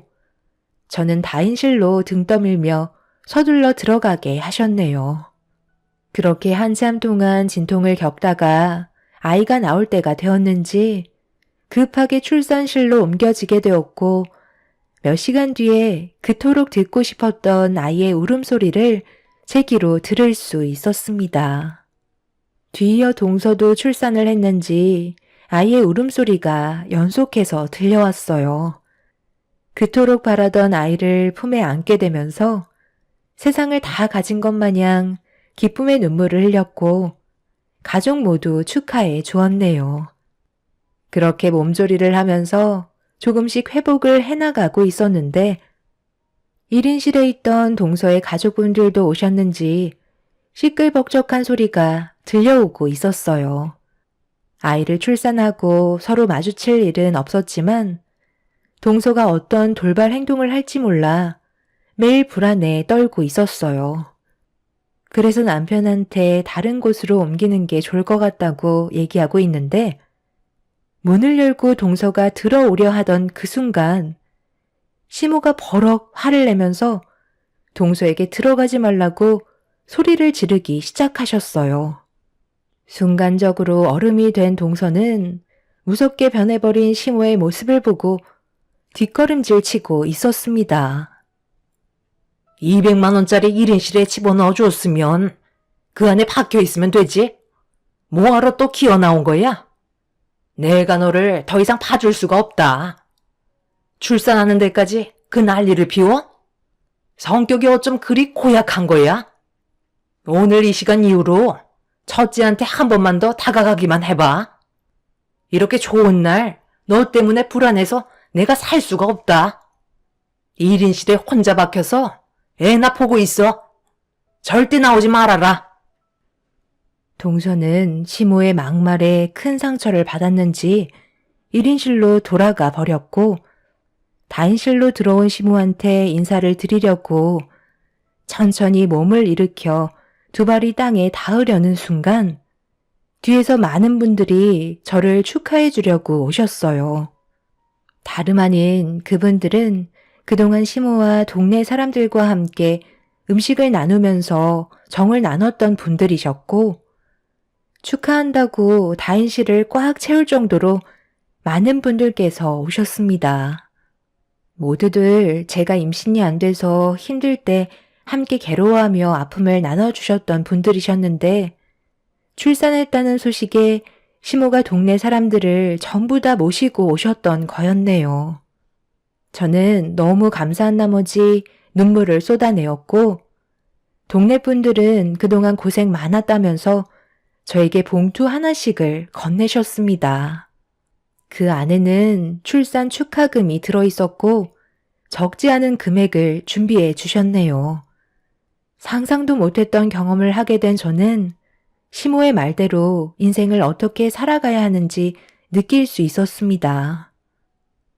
저는 다인실로 등 떠밀며 서둘러 들어가게 하셨네요. 그렇게 한참 동안 진통을 겪다가 아이가 나올 때가 되었는지 급하게 출산실로 옮겨지게 되었고 몇 시간 뒤에 그토록 듣고 싶었던 아이의 울음소리를 제 귀로 들을 수 있었습니다. 뒤이어 동서도 출산을 했는지 아이의 울음소리가 연속해서 들려왔어요. 그토록 바라던 아이를 품에 안게 되면서 세상을 다 가진 것 마냥 기쁨의 눈물을 흘렸고 가족 모두 축하해 주었네요. 그렇게 몸조리를 하면서 조금씩 회복을 해나가고 있었는데 1인실에 있던 동서의 가족분들도 오셨는지 시끌벅적한 소리가 들려오고 있었어요. 아이를 출산하고 서로 마주칠 일은 없었지만 동서가 어떤 돌발 행동을 할지 몰라 매일 불안에 떨고 있었어요. 그래서 남편한테 다른 곳으로 옮기는 게 좋을 것 같다고 얘기하고 있는데 문을 열고 동서가 들어오려 하던 그 순간 시모가 버럭 화를 내면서 동서에게 들어가지 말라고 소리를 지르기 시작하셨어요. 순간적으로 얼음이 된 동서는 무섭게 변해버린 시모의 모습을 보고 뒷걸음질 치고 있었습니다. 200만 원짜리 1인실에 집어넣어 줬으면 그 안에 박혀 있으면 되지. 뭐하러 또 기어 나온 거야? 내가 너를 더 이상 봐줄 수가 없다. 출산하는 데까지 그 난리를 피워? 성격이 어쩜 그리 고약한 거야? 오늘 이 시간 이후로 첫째한테 한 번만 더 다가가기만 해봐. 이렇게 좋은 날 너 때문에 불안해서 내가 살 수가 없다. 1인실에 혼자 박혀서 애나 보고 있어. 절대 나오지 말아라. 동서는 시모의 막말에 큰 상처를 받았는지 1인실로 돌아가 버렸고 다인실로 들어온 시모한테 인사를 드리려고 천천히 몸을 일으켜 두 발이 땅에 닿으려는 순간 뒤에서 많은 분들이 저를 축하해 주려고 오셨어요. 다름 아닌 그분들은 그동안 시모와 동네 사람들과 함께 음식을 나누면서 정을 나눴던 분들이셨고, 축하한다고 다인실을 꽉 채울 정도로 많은 분들께서 오셨습니다. 모두들 제가 임신이 안 돼서 힘들 때 함께 괴로워하며 아픔을 나눠주셨던 분들이셨는데, 출산했다는 소식에 시모가 동네 사람들을 전부 다 모시고 오셨던 거였네요. 저는 너무 감사한 나머지 눈물을 쏟아내었고, 동네 분들은 그동안 고생 많았다면서 저에게 봉투 하나씩을 건네셨습니다. 그 안에는 출산 축하금이 들어있었고 적지 않은 금액을 준비해 주셨네요. 상상도 못했던 경험을 하게 된 저는 시모의 말대로 인생을 어떻게 살아가야 하는지 느낄 수 있었습니다.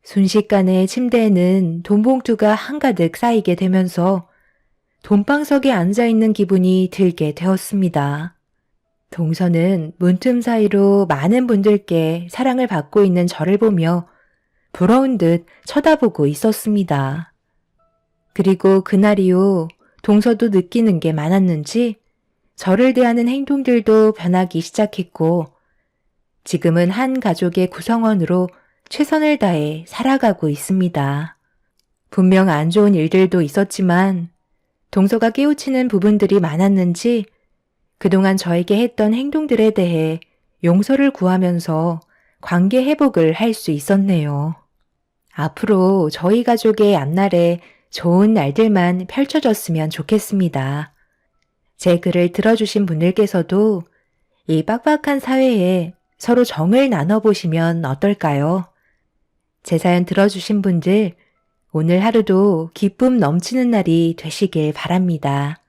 순식간에 침대에는 돈봉투가 한가득 쌓이게 되면서 돈방석에 앉아있는 기분이 들게 되었습니다. 동서는 문틈 사이로 많은 분들께 사랑을 받고 있는 저를 보며 부러운 듯 쳐다보고 있었습니다. 그리고 그날 이후 동서도 느끼는 게 많았는지 저를 대하는 행동들도 변하기 시작했고, 지금은 한 가족의 구성원으로 최선을 다해 살아가고 있습니다. 분명 안 좋은 일들도 있었지만 동서가 깨우치는 부분들이 많았는지 그동안 저에게 했던 행동들에 대해 용서를 구하면서 관계 회복을 할 수 있었네요. 앞으로 저희 가족의 앞날에 좋은 날들만 펼쳐졌으면 좋겠습니다. 제 글을 들어주신 분들께서도 이 빡빡한 사회에 서로 정을 나눠보시면 어떨까요? 제 사연 들어주신 분들, 오늘 하루도 기쁨 넘치는 날이 되시길 바랍니다.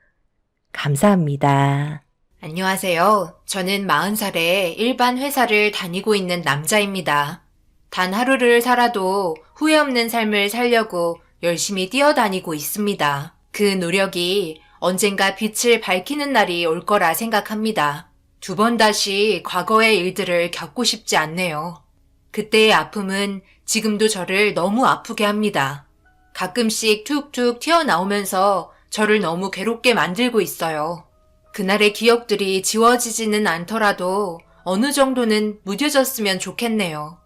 감사합니다. 안녕하세요. 저는 40살에 일반 회사를 다니고 있는 남자입니다. 단 하루를 살아도 후회 없는 삶을 살려고 열심히 뛰어다니고 있습니다. 그 노력이 언젠가 빛을 밝히는 날이 올 거라 생각합니다. 2번 다시 과거의 일들을 겪고 싶지 않네요. 그때의 아픔은 지금도 저를 너무 아프게 합니다. 가끔씩 툭툭 튀어나오면서 저를 너무 괴롭게 만들고 있어요. 그날의 기억들이 지워지지는 않더라도 어느 정도는 무뎌졌으면 좋겠네요.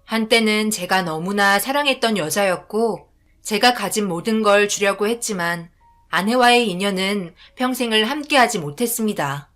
한때는 제가 너무나 사랑했던 여자였고 제가 가진 모든 걸 주려고 했지만 아내와의 인연은 평생을 함께하지 못했습니다.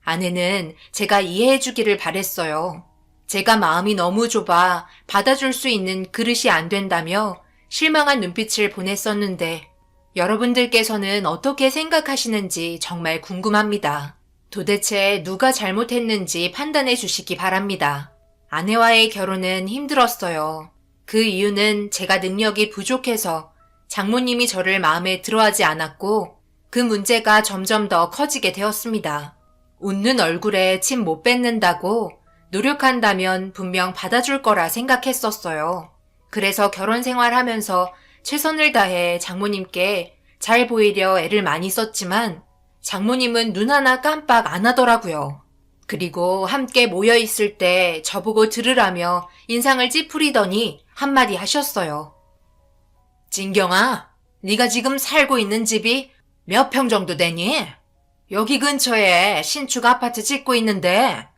아내는 제가 이해해주기를 바랬어요. 제가 마음이 너무 좁아 받아줄 수 있는 그릇이 안 된다며 실망한 눈빛을 보냈었는데 여러분들께서는 어떻게 생각하시는지 정말 궁금합니다. 도대체 누가 잘못했는지 판단해 주시기 바랍니다. 아내와의 결혼은 힘들었어요. 그 이유는 제가 능력이 부족해서 장모님이 저를 마음에 들어하지 않았고 그 문제가 점점 더 커지게 되었습니다. 웃는 얼굴에 침 못 뱉는다고 노력한다면 분명 받아줄 거라 생각했었어요. 그래서 결혼 생활하면서 최선을 다해 장모님께 잘 보이려 애를 많이 썼지만 장모님은 눈 하나 깜빡 안 하더라고요. 그리고 함께 모여있을 때 저보고 들으라며 인상을 찌푸리더니 한마디 하셨어요. 진경아, 네가 지금 살고 있는 집이 몇 평 정도 되니? 여기 근처에 신축 아파트 짓고 있는데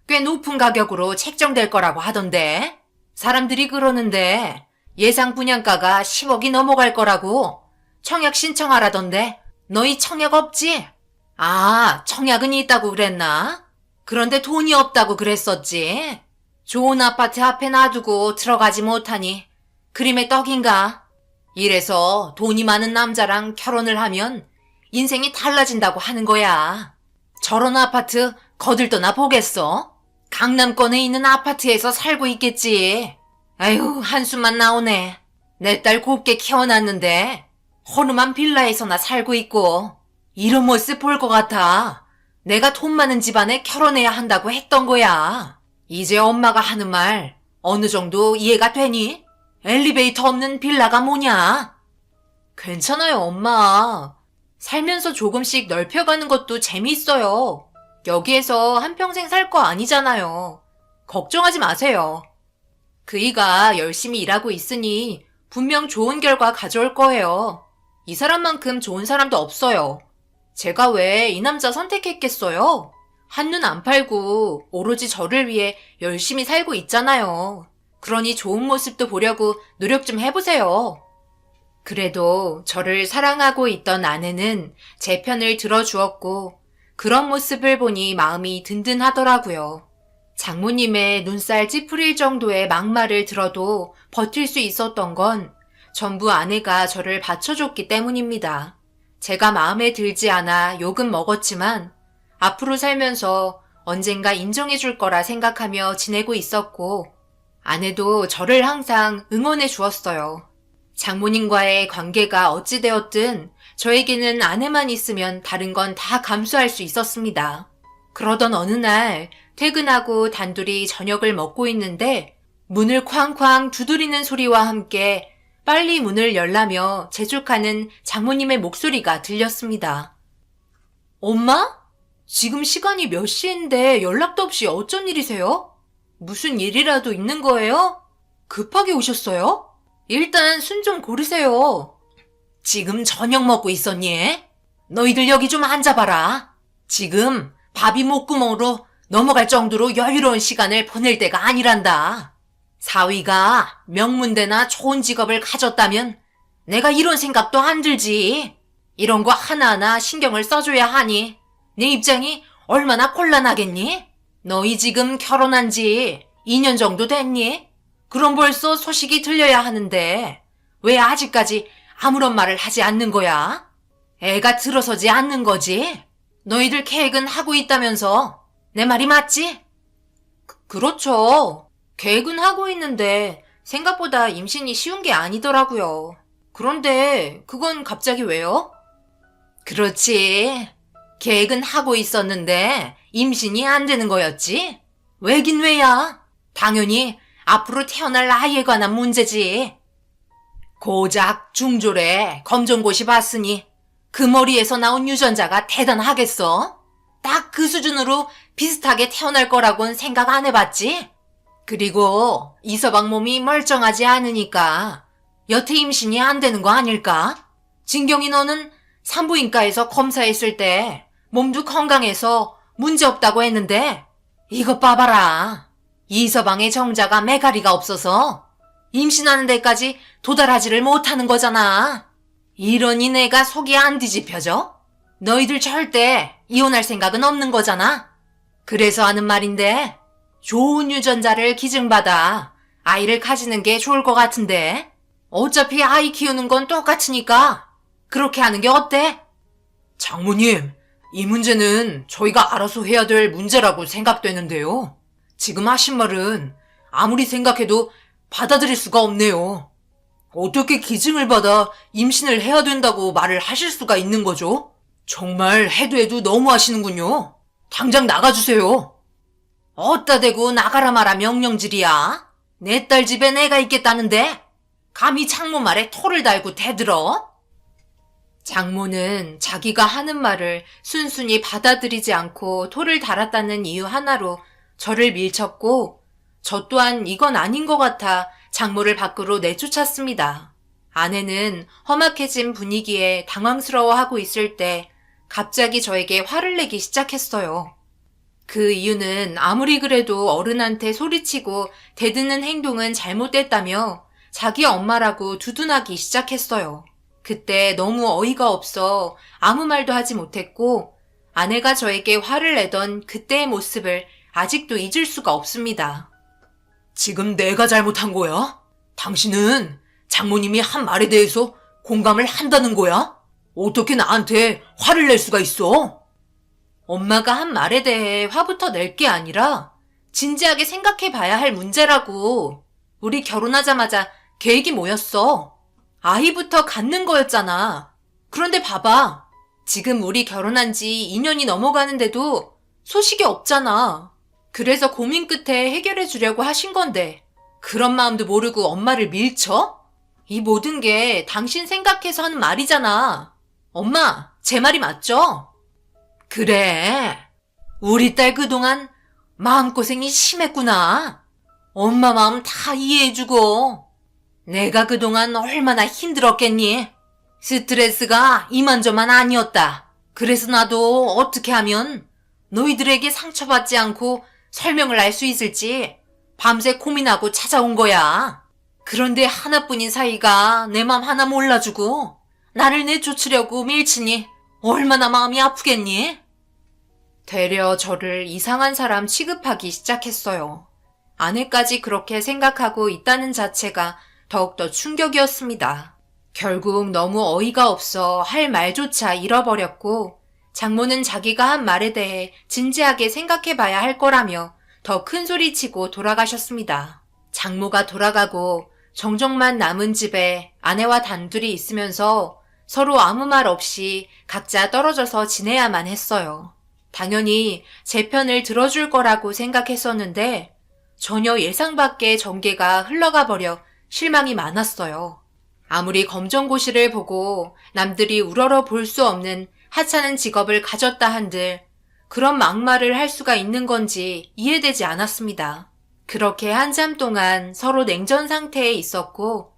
꽤 높은 가격으로 책정될 거라고 하던데 사람들이 그러는데 예상 분양가가 10억이 넘어갈 거라고 청약 신청하라던데 너희 청약 없지? 아, 청약은 있다고 그랬나? 그런데 돈이 없다고 그랬었지. 좋은 아파트 앞에 놔두고 들어가지 못하니 그림의 떡인가? 이래서 돈이 많은 남자랑 결혼을 하면 인생이 달라진다고 하는 거야. 저런 아파트 거들떠나 보겠어? 강남권에 있는 아파트에서 살고 있겠지. 아유, 한숨만 나오네. 내 딸 곱게 키워놨는데 허름한 빌라에서나 살고 있고 이런 모습 볼 것 같아. 내가 돈 많은 집안에 결혼해야 한다고 했던 거야. 이제 엄마가 하는 말 어느 정도 이해가 되니? 엘리베이터 없는 빌라가 뭐냐? 괜찮아요, 엄마. 살면서 조금씩 넓혀가는 것도 재미있어요. 여기에서 한평생 살 거 아니잖아요. 걱정하지 마세요. 그이가 열심히 일하고 있으니 분명 좋은 결과 가져올 거예요. 이 사람만큼 좋은 사람도 없어요. 제가 왜 이 남자 선택했겠어요? 한눈 안 팔고 오로지 저를 위해 열심히 살고 있잖아요. 그러니 좋은 모습도 보려고 노력 좀 해보세요. 그래도 저를 사랑하고 있던 아내는 제 편을 들어주었고 그런 모습을 보니 마음이 든든하더라고요. 장모님의 눈살 찌푸릴 정도의 막말을 들어도 버틸 수 있었던 건 전부 아내가 저를 받쳐줬기 때문입니다. 제가 마음에 들지 않아 욕은 먹었지만 앞으로 살면서 언젠가 인정해줄 거라 생각하며 지내고 있었고 아내도 저를 항상 응원해 주었어요. 장모님과의 관계가 어찌되었든 저에게는 아내만 있으면 다른 건 다 감수할 수 있었습니다. 그러던 어느 날 퇴근하고 단둘이 저녁을 먹고 있는데 문을 쾅쾅 두드리는 소리와 함께 빨리 문을 열라며 재촉하는 장모님의 목소리가 들렸습니다. 엄마? 지금 시간이 몇 시인데 연락도 없이 어쩐 일이세요? 무슨 일이라도 있는 거예요? 급하게 오셨어요? 일단 순 좀 고르세요. 지금 저녁 먹고 있었니? 너희들 여기 좀 앉아봐라. 지금 밥이 목구멍으로 넘어갈 정도로 여유로운 시간을 보낼 때가 아니란다. 사위가 명문대나 좋은 직업을 가졌다면 내가 이런 생각도 안 들지. 이런 거 하나하나 신경을 써줘야 하니 내 입장이 얼마나 곤란하겠니? 너희 지금 결혼한 지 2년 정도 됐니? 그럼 벌써 소식이 들려야 하는데 왜 아직까지 아무런 말을 하지 않는 거야? 애가 들어서지 않는 거지? 너희들 계획은 하고 있다면서 내 말이 맞지? 그렇죠. 계획은 하고 있는데 생각보다 임신이 쉬운 게 아니더라고요. 그런데 그건 갑자기 왜요? 그렇지. 계획은 하고 있었는데 임신이 안 되는 거였지? 왜긴 왜야? 당연히 앞으로 태어날 아이에 관한 문제지. 고작 중졸에 검정고시 봤으니 그 머리에서 나온 유전자가 대단하겠어? 딱 그 수준으로 비슷하게 태어날 거라고는 생각 안 해봤지? 그리고 이서방 몸이 멀쩡하지 않으니까 여태 임신이 안 되는 거 아닐까? 진경이 너는 산부인과에서 검사했을 때 몸도 건강해서 문제없다고 했는데 이것 봐봐라. 이서방의 정자가 매가리가 없어서 임신하는 데까지 도달하지를 못하는 거잖아. 이러니 내가 속이 안 뒤집혀져? 너희들 절대 이혼할 생각은 없는 거잖아. 그래서 하는 말인데 좋은 유전자를 기증받아 아이를 가지는 게 좋을 것 같은데 어차피 아이 키우는 건 똑같으니까 그렇게 하는 게 어때? 장모님, 이 문제는 저희가 알아서 해야 될 문제라고 생각되는데요. 지금 하신 말은 아무리 생각해도 받아들일 수가 없네요. 어떻게 기증을 받아 임신을 해야 된다고 말을 하실 수가 있는 거죠? 정말 해도 너무 하시는군요. 당장 나가주세요. 어따 대고 나가라 마라 명령질이야. 내 딸 집에 내가 있겠다는데 감히 장모 말에 토를 달고 대들어? 장모는 자기가 하는 말을 순순히 받아들이지 않고 토를 달았다는 이유 하나로 저를 밀쳤고 저 또한 이건 아닌 것 같아 장모를 밖으로 내쫓았습니다. 아내는 험악해진 분위기에 당황스러워하고 있을 때 갑자기 저에게 화를 내기 시작했어요. 그 이유는 아무리 그래도 어른한테 소리치고 대드는 행동은 잘못됐다며 자기 엄마라고 두둔하기 시작했어요. 그때 너무 어이가 없어 아무 말도 하지 못했고 아내가 저에게 화를 내던 그때의 모습을 아직도 잊을 수가 없습니다. 지금 내가 잘못한 거야? 당신은 장모님이 한 말에 대해서 공감을 한다는 거야? 어떻게 나한테 화를 낼 수가 있어? 엄마가 한 말에 대해 화부터 낼 게 아니라 진지하게 생각해 봐야 할 문제라고. 우리 결혼하자마자 계획이 뭐였어? 아이부터 갖는 거였잖아. 그런데 봐봐. 지금 우리 결혼한 지 2년이 넘어가는데도 소식이 없잖아. 그래서 고민 끝에 해결해 주려고 하신 건데 그런 마음도 모르고 엄마를 밀쳐? 이 모든 게 당신 생각해서 하는 말이잖아. 엄마, 제 말이 맞죠? 그래. 우리 딸 그동안 마음고생이 심했구나. 엄마 마음 다 이해해주고. 내가 그동안 얼마나 힘들었겠니? 스트레스가 이만저만 아니었다. 그래서 나도 어떻게 하면 너희들에게 상처받지 않고 설명을 할 수 있을지 밤새 고민하고 찾아온 거야. 그런데 하나뿐인 사이가 내 맘 하나 몰라주고 나를 내쫓으려고 밀치니 얼마나 마음이 아프겠니? 되려 저를 이상한 사람 취급하기 시작했어요. 아내까지 그렇게 생각하고 있다는 자체가 더욱더 충격이었습니다. 결국 너무 어이가 없어 할 말조차 잃어버렸고 장모는 자기가 한 말에 대해 진지하게 생각해봐야 할 거라며 더 큰 소리치고 돌아가셨습니다. 장모가 돌아가고 정적만 남은 집에 아내와 단둘이 있으면서 서로 아무 말 없이 각자 떨어져서 지내야만 했어요. 당연히 제 편을 들어줄 거라고 생각했었는데 전혀 예상 밖의 전개가 흘러가 버려 실망이 많았어요. 아무리 검정고시를 보고 남들이 우러러 볼 수 없는 하찮은 직업을 가졌다 한들 그런 막말을 할 수가 있는 건지 이해되지 않았습니다. 그렇게 한참 동안 서로 냉전 상태에 있었고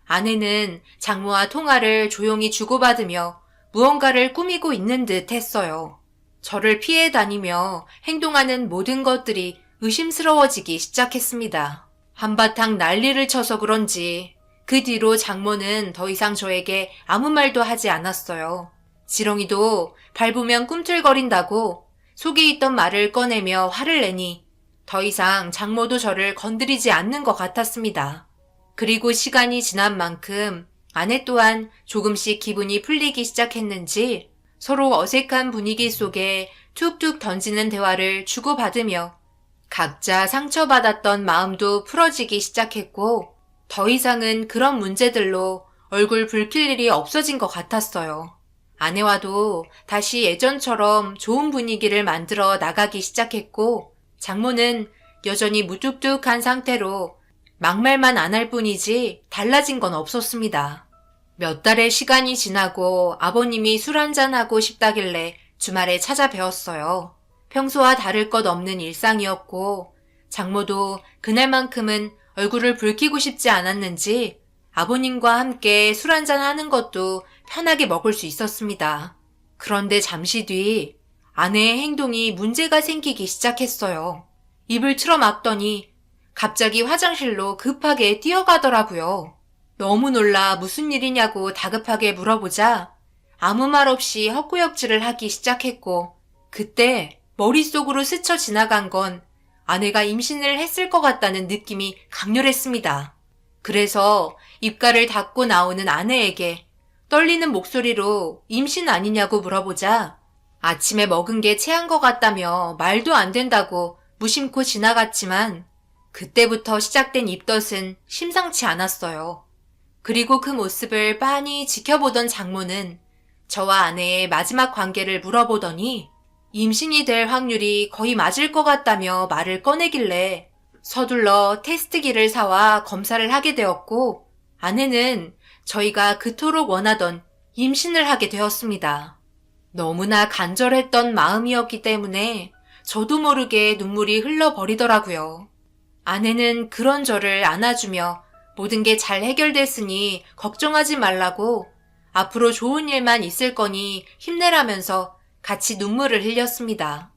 아내는 장모와 통화를 조용히 주고받으며 무언가를 꾸미고 있는 듯 했어요. 저를 피해 다니며 행동하는 모든 것들이 의심스러워지기 시작했습니다. 한바탕 난리를 쳐서 그런지 그 뒤로 장모는 더 이상 저에게 아무 말도 하지 않았어요. 지렁이도 밟으면 꿈틀거린다고 속에 있던 말을 꺼내며 화를 내니 더 이상 장모도 저를 건드리지 않는 것 같았습니다. 그리고 시간이 지난 만큼 아내 또한 조금씩 기분이 풀리기 시작했는지 서로 어색한 분위기 속에 툭툭 던지는 대화를 주고받으며 각자 상처받았던 마음도 풀어지기 시작했고 더 이상은 그런 문제들로 얼굴 붉힐 일이 없어진 것 같았어요. 아내와도 다시 예전처럼 좋은 분위기를 만들어 나가기 시작했고 장모는 여전히 무뚝뚝한 상태로 막말만 안 할 뿐이지 달라진 건 없었습니다. 몇 달의 시간이 지나고 아버님이 술 한잔하고 싶다길래 주말에 찾아뵈었어요. 평소와 다를 것 없는 일상이었고 장모도 그날만큼은 얼굴을 붉히고 싶지 않았는지 아버님과 함께 술 한잔하는 것도 편하게 먹을 수 있었습니다. 그런데 잠시 뒤 아내의 행동이 문제가 생기기 시작했어요. 입을 틀어막더니 갑자기 화장실로 급하게 뛰어가더라고요. 너무 놀라 무슨 일이냐고 다급하게 물어보자 아무 말 없이 헛구역질을 하기 시작했고 그때 머릿속으로 스쳐 지나간 건 아내가 임신을 했을 것 같다는 느낌이 강렬했습니다. 그래서 입가를 닫고 나오는 아내에게 떨리는 목소리로 임신 아니냐고 물어보자 아침에 먹은 게 체한 것 같다며 말도 안 된다고 무심코 지나갔지만 그때부터 시작된 입덧은 심상치 않았어요. 그리고 그 모습을 빤히 지켜보던 장모는 저와 아내의 마지막 관계를 물어보더니 임신이 될 확률이 거의 맞을 것 같다며 말을 꺼내길래 서둘러 테스트기를 사와 검사를 하게 되었고 아내는 저희가 그토록 원하던 임신을 하게 되었습니다. 너무나 간절했던 마음이었기 때문에 저도 모르게 눈물이 흘러버리더라고요. 아내는 그런 저를 안아주며 모든 게 잘 해결됐으니 걱정하지 말라고 앞으로 좋은 일만 있을 거니 힘내라면서 같이 눈물을 흘렸습니다.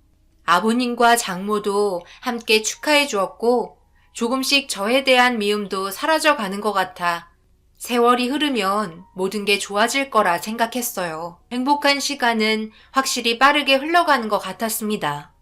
아버님과 장모도 함께 축하해 주었고 조금씩 저에 대한 미움도 사라져 가는 것 같아 세월이 흐르면 모든 게 좋아질 거라 생각했어요. 행복한 시간은 확실히 빠르게 흘러가는 것 같았습니다.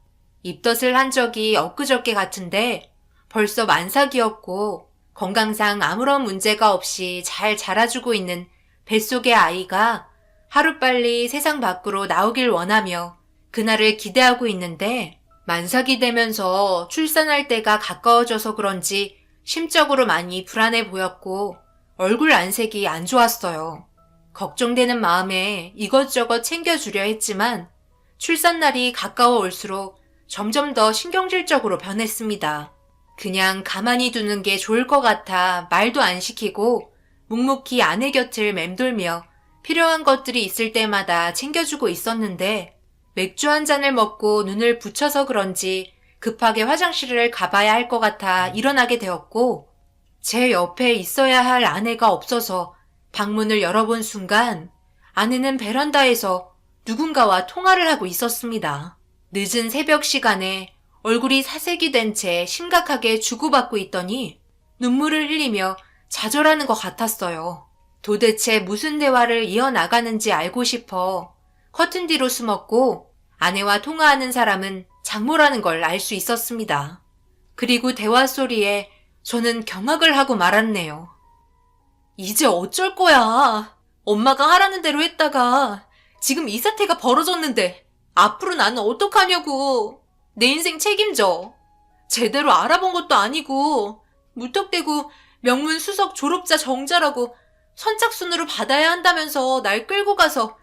입덧을 한 적이 엊그저께 같은데 벌써 만삭이었고 건강상 아무런 문제가 없이 잘 자라주고 있는 뱃속의 아이가 하루빨리 세상 밖으로 나오길 원하며 그날을 기대하고 있는데 만삭이 되면서 출산할 때가 가까워져서 그런지 심적으로 많이 불안해 보였고 얼굴 안색이 안 좋았어요. 걱정되는 마음에 이것저것 챙겨주려 했지만 출산날이 가까워 올수록 점점 더 신경질적으로 변했습니다. 그냥 가만히 두는 게 좋을 것 같아 말도 안 시키고 묵묵히 아내 곁을 맴돌며 필요한 것들이 있을 때마다 챙겨주고 있었는데 맥주 한 잔을 먹고 눈을 붙여서 그런지 급하게 화장실을 가봐야 할 것 같아 일어나게 되었고 제 옆에 있어야 할 아내가 없어서 방문을 열어본 순간 아내는 베란다에서 누군가와 통화를 하고 있었습니다. 늦은 새벽 시간에 얼굴이 사색이 된 채 심각하게 주고받고 있더니 눈물을 흘리며 좌절하는 것 같았어요. 도대체 무슨 대화를 이어나가는지 알고 싶어 커튼 뒤로 숨었고 아내와 통화하는 사람은 장모라는 걸 알 수 있었습니다. 그리고 대화 소리에 저는 경악을 하고 말았네요. 이제 어쩔 거야. 엄마가 하라는 대로 했다가 지금 이 사태가 벌어졌는데 앞으로 나는 어떡하냐고. 내 인생 책임져. 제대로 알아본 것도 아니고 무턱대고 명문 수석 졸업자 정자라고 선착순으로 받아야 한다면서 날 끌고 가서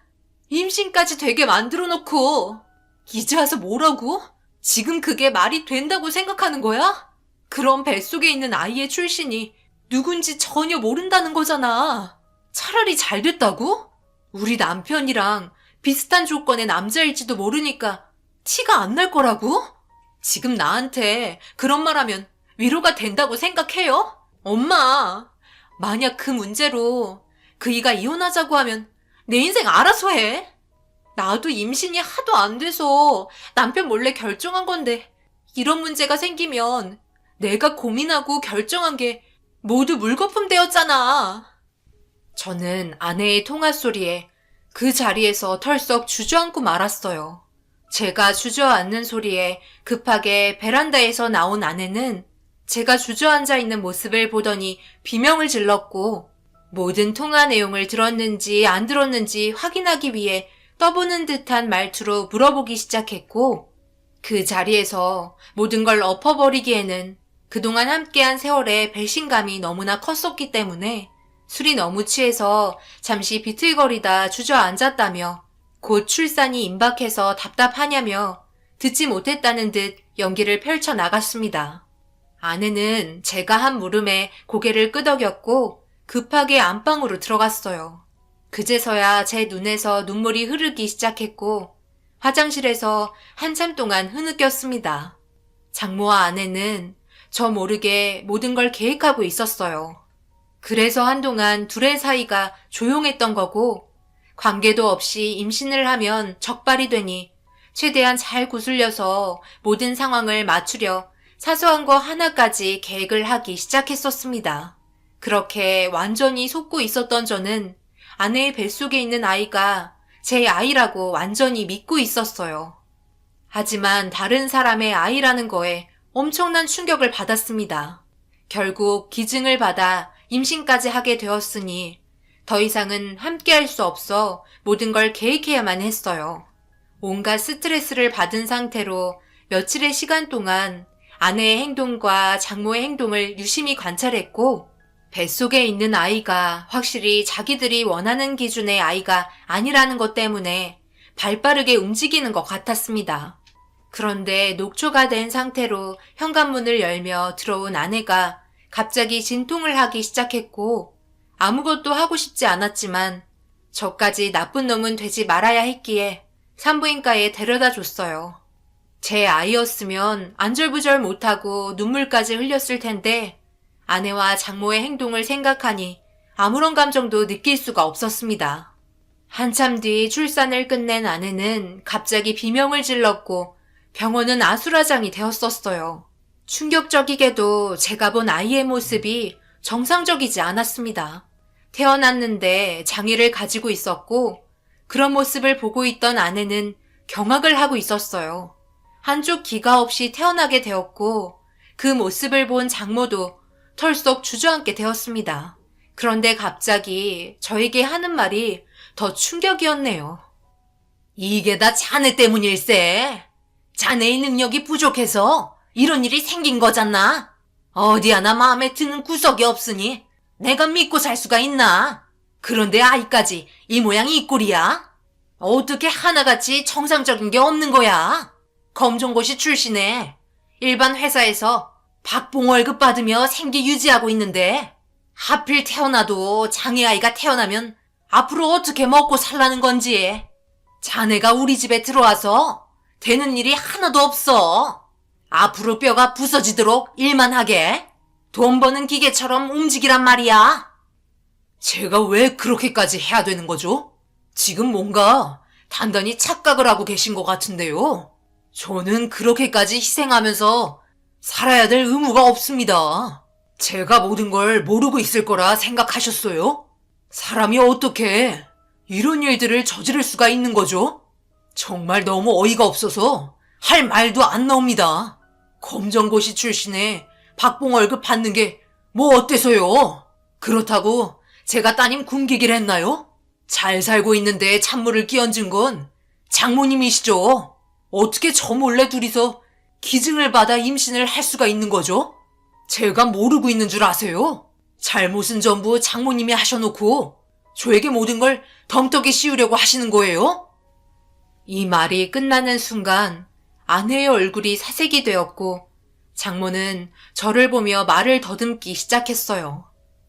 임신까지 되게 만들어 놓고 이제 와서 뭐라고? 지금 그게 말이 된다고 생각하는 거야? 그럼 뱃속에 있는 아이의 출신이 누군지 전혀 모른다는 거잖아. 차라리 잘 됐다고? 우리 남편이랑 비슷한 조건의 남자일지도 모르니까 티가 안 날 거라고? 지금 나한테 그런 말 하면 위로가 된다고 생각해요? 엄마, 만약 그 문제로 그이가 이혼하자고 하면 내 인생 알아서 해. 나도 임신이 하도 안 돼서 남편 몰래 결정한 건데 이런 문제가 생기면 내가 고민하고 결정한 게 모두 물거품 되었잖아. 저는 아내의 통화 소리에 그 자리에서 털썩 주저앉고 말았어요. 제가 주저앉는 소리에 급하게 베란다에서 나온 아내는 제가 주저앉아 있는 모습을 보더니 비명을 질렀고 모든 통화 내용을 들었는지 안 들었는지 확인하기 위해 떠보는 듯한 말투로 물어보기 시작했고 그 자리에서 모든 걸 엎어버리기에는 그동안 함께한 세월의 배신감이 너무나 컸었기 때문에 술이 너무 취해서 잠시 비틀거리다 주저앉았다며 곧 출산이 임박해서 답답하냐며 듣지 못했다는 듯 연기를 펼쳐 나갔습니다. 아내는 제가 한 물음에 고개를 끄덕였고 급하게 안방으로 들어갔어요. 그제서야 제 눈에서 눈물이 흐르기 시작했고 화장실에서 한참 동안 흐느꼈습니다. 장모와 아내는 저 모르게 모든 걸 계획하고 있었어요. 그래서 한동안 둘의 사이가 조용했던 거고 관계도 없이 임신을 하면 적발이 되니 최대한 잘 구슬려서 모든 상황을 맞추려 사소한 거 하나까지 계획을 하기 시작했었습니다. 그렇게 완전히 속고 있었던 저는 아내의 뱃속에 있는 아이가 제 아이라고 완전히 믿고 있었어요. 하지만 다른 사람의 아이라는 거에 엄청난 충격을 받았습니다. 결국 기증을 받아 임신까지 하게 되었으니 더 이상은 함께할 수 없어 모든 걸 계획해야만 했어요. 온갖 스트레스를 받은 상태로 며칠의 시간 동안 아내의 행동과 장모의 행동을 유심히 관찰했고 뱃속에 있는 아이가 확실히 자기들이 원하는 기준의 아이가 아니라는 것 때문에 발빠르게 움직이는 것 같았습니다. 그런데 녹초가 된 상태로 현관문을 열며 들어온 아내가 갑자기 진통을 하기 시작했고 아무것도 하고 싶지 않았지만 저까지 나쁜 놈은 되지 말아야 했기에 산부인과에 데려다 줬어요. 제 아이였으면 안절부절 못하고 눈물까지 흘렸을 텐데 아내와 장모의 행동을 생각하니 아무런 감정도 느낄 수가 없었습니다. 한참 뒤 출산을 끝낸 아내는 갑자기 비명을 질렀고 병원은 아수라장이 되었었어요. 충격적이게도 제가 본 아이의 모습이 정상적이지 않았습니다. 태어났는데 장애를 가지고 있었고 그런 모습을 보고 있던 아내는 경악을 하고 있었어요. 한쪽 귀가 없이 태어나게 되었고 그 모습을 본 장모도 털썩 주저앉게 되었습니다. 그런데 갑자기 저에게 하는 말이 더 충격이었네요. 이게 다 자네 때문일세. 자네의 능력이 부족해서 이런 일이 생긴 거잖아. 어디 하나 마음에 드는 구석이 없으니 내가 믿고 살 수가 있나? 그런데 아이까지 이 모양이 이 꼴이야? 어떻게 하나같이 정상적인 게 없는 거야? 검정고시 출신에 일반 회사에서 박봉 월급 받으며 생계 유지하고 있는데 하필 태어나도 장애아이가 태어나면 앞으로 어떻게 먹고 살라는 건지. 자네가 우리 집에 들어와서 되는 일이 하나도 없어. 앞으로 뼈가 부서지도록 일만 하게. 돈 버는 기계처럼 움직이란 말이야. 제가 왜 그렇게까지 해야 되는 거죠? 지금 뭔가 단단히 착각을 하고 계신 것 같은데요. 저는 그렇게까지 희생하면서 살아야 될 의무가 없습니다. 제가 모든 걸 모르고 있을 거라 생각하셨어요? 사람이 어떻게 이런 일들을 저지를 수가 있는 거죠? 정말 너무 어이가 없어서 할 말도 안 나옵니다. 검정고시 출신에 박봉 월급 받는 게 뭐 어때서요? 그렇다고 제가 따님 굶기길 했나요? 잘 살고 있는데 찬물을 끼얹은 건 장모님이시죠. 어떻게 저 몰래 둘이서 기증을 받아 임신을 할 수가 있는 거죠? 제가 모르고 있는 줄 아세요? 잘못은 전부 장모님이 하셔놓고 저에게 모든 걸 덩떡에 씌우려고 하시는 거예요? 이 말이 끝나는 순간 아내의 얼굴이 사색이 되었고 장모는 저를 보며 말을 더듬기 시작했어요.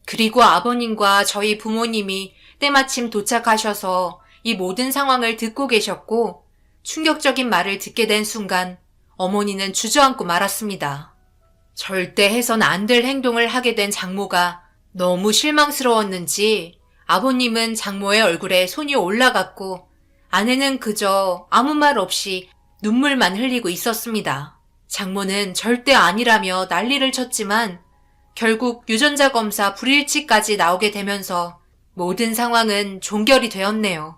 그리고 아버님과 저희 부모님이 때마침 도착하셔서 이 모든 상황을 듣고 계셨고 충격적인 말을 듣게 된 순간 어머니는 주저앉고 말았습니다. 절대 해선 안 될 행동을 하게 된 장모가 너무 실망스러웠는지 아버님은 장모의 얼굴에 손이 올라갔고 아내는 그저 아무 말 없이 눈물만 흘리고 있었습니다. 장모는 절대 아니라며 난리를 쳤지만 결국 유전자 검사 불일치까지 나오게 되면서 모든 상황은 종결이 되었네요.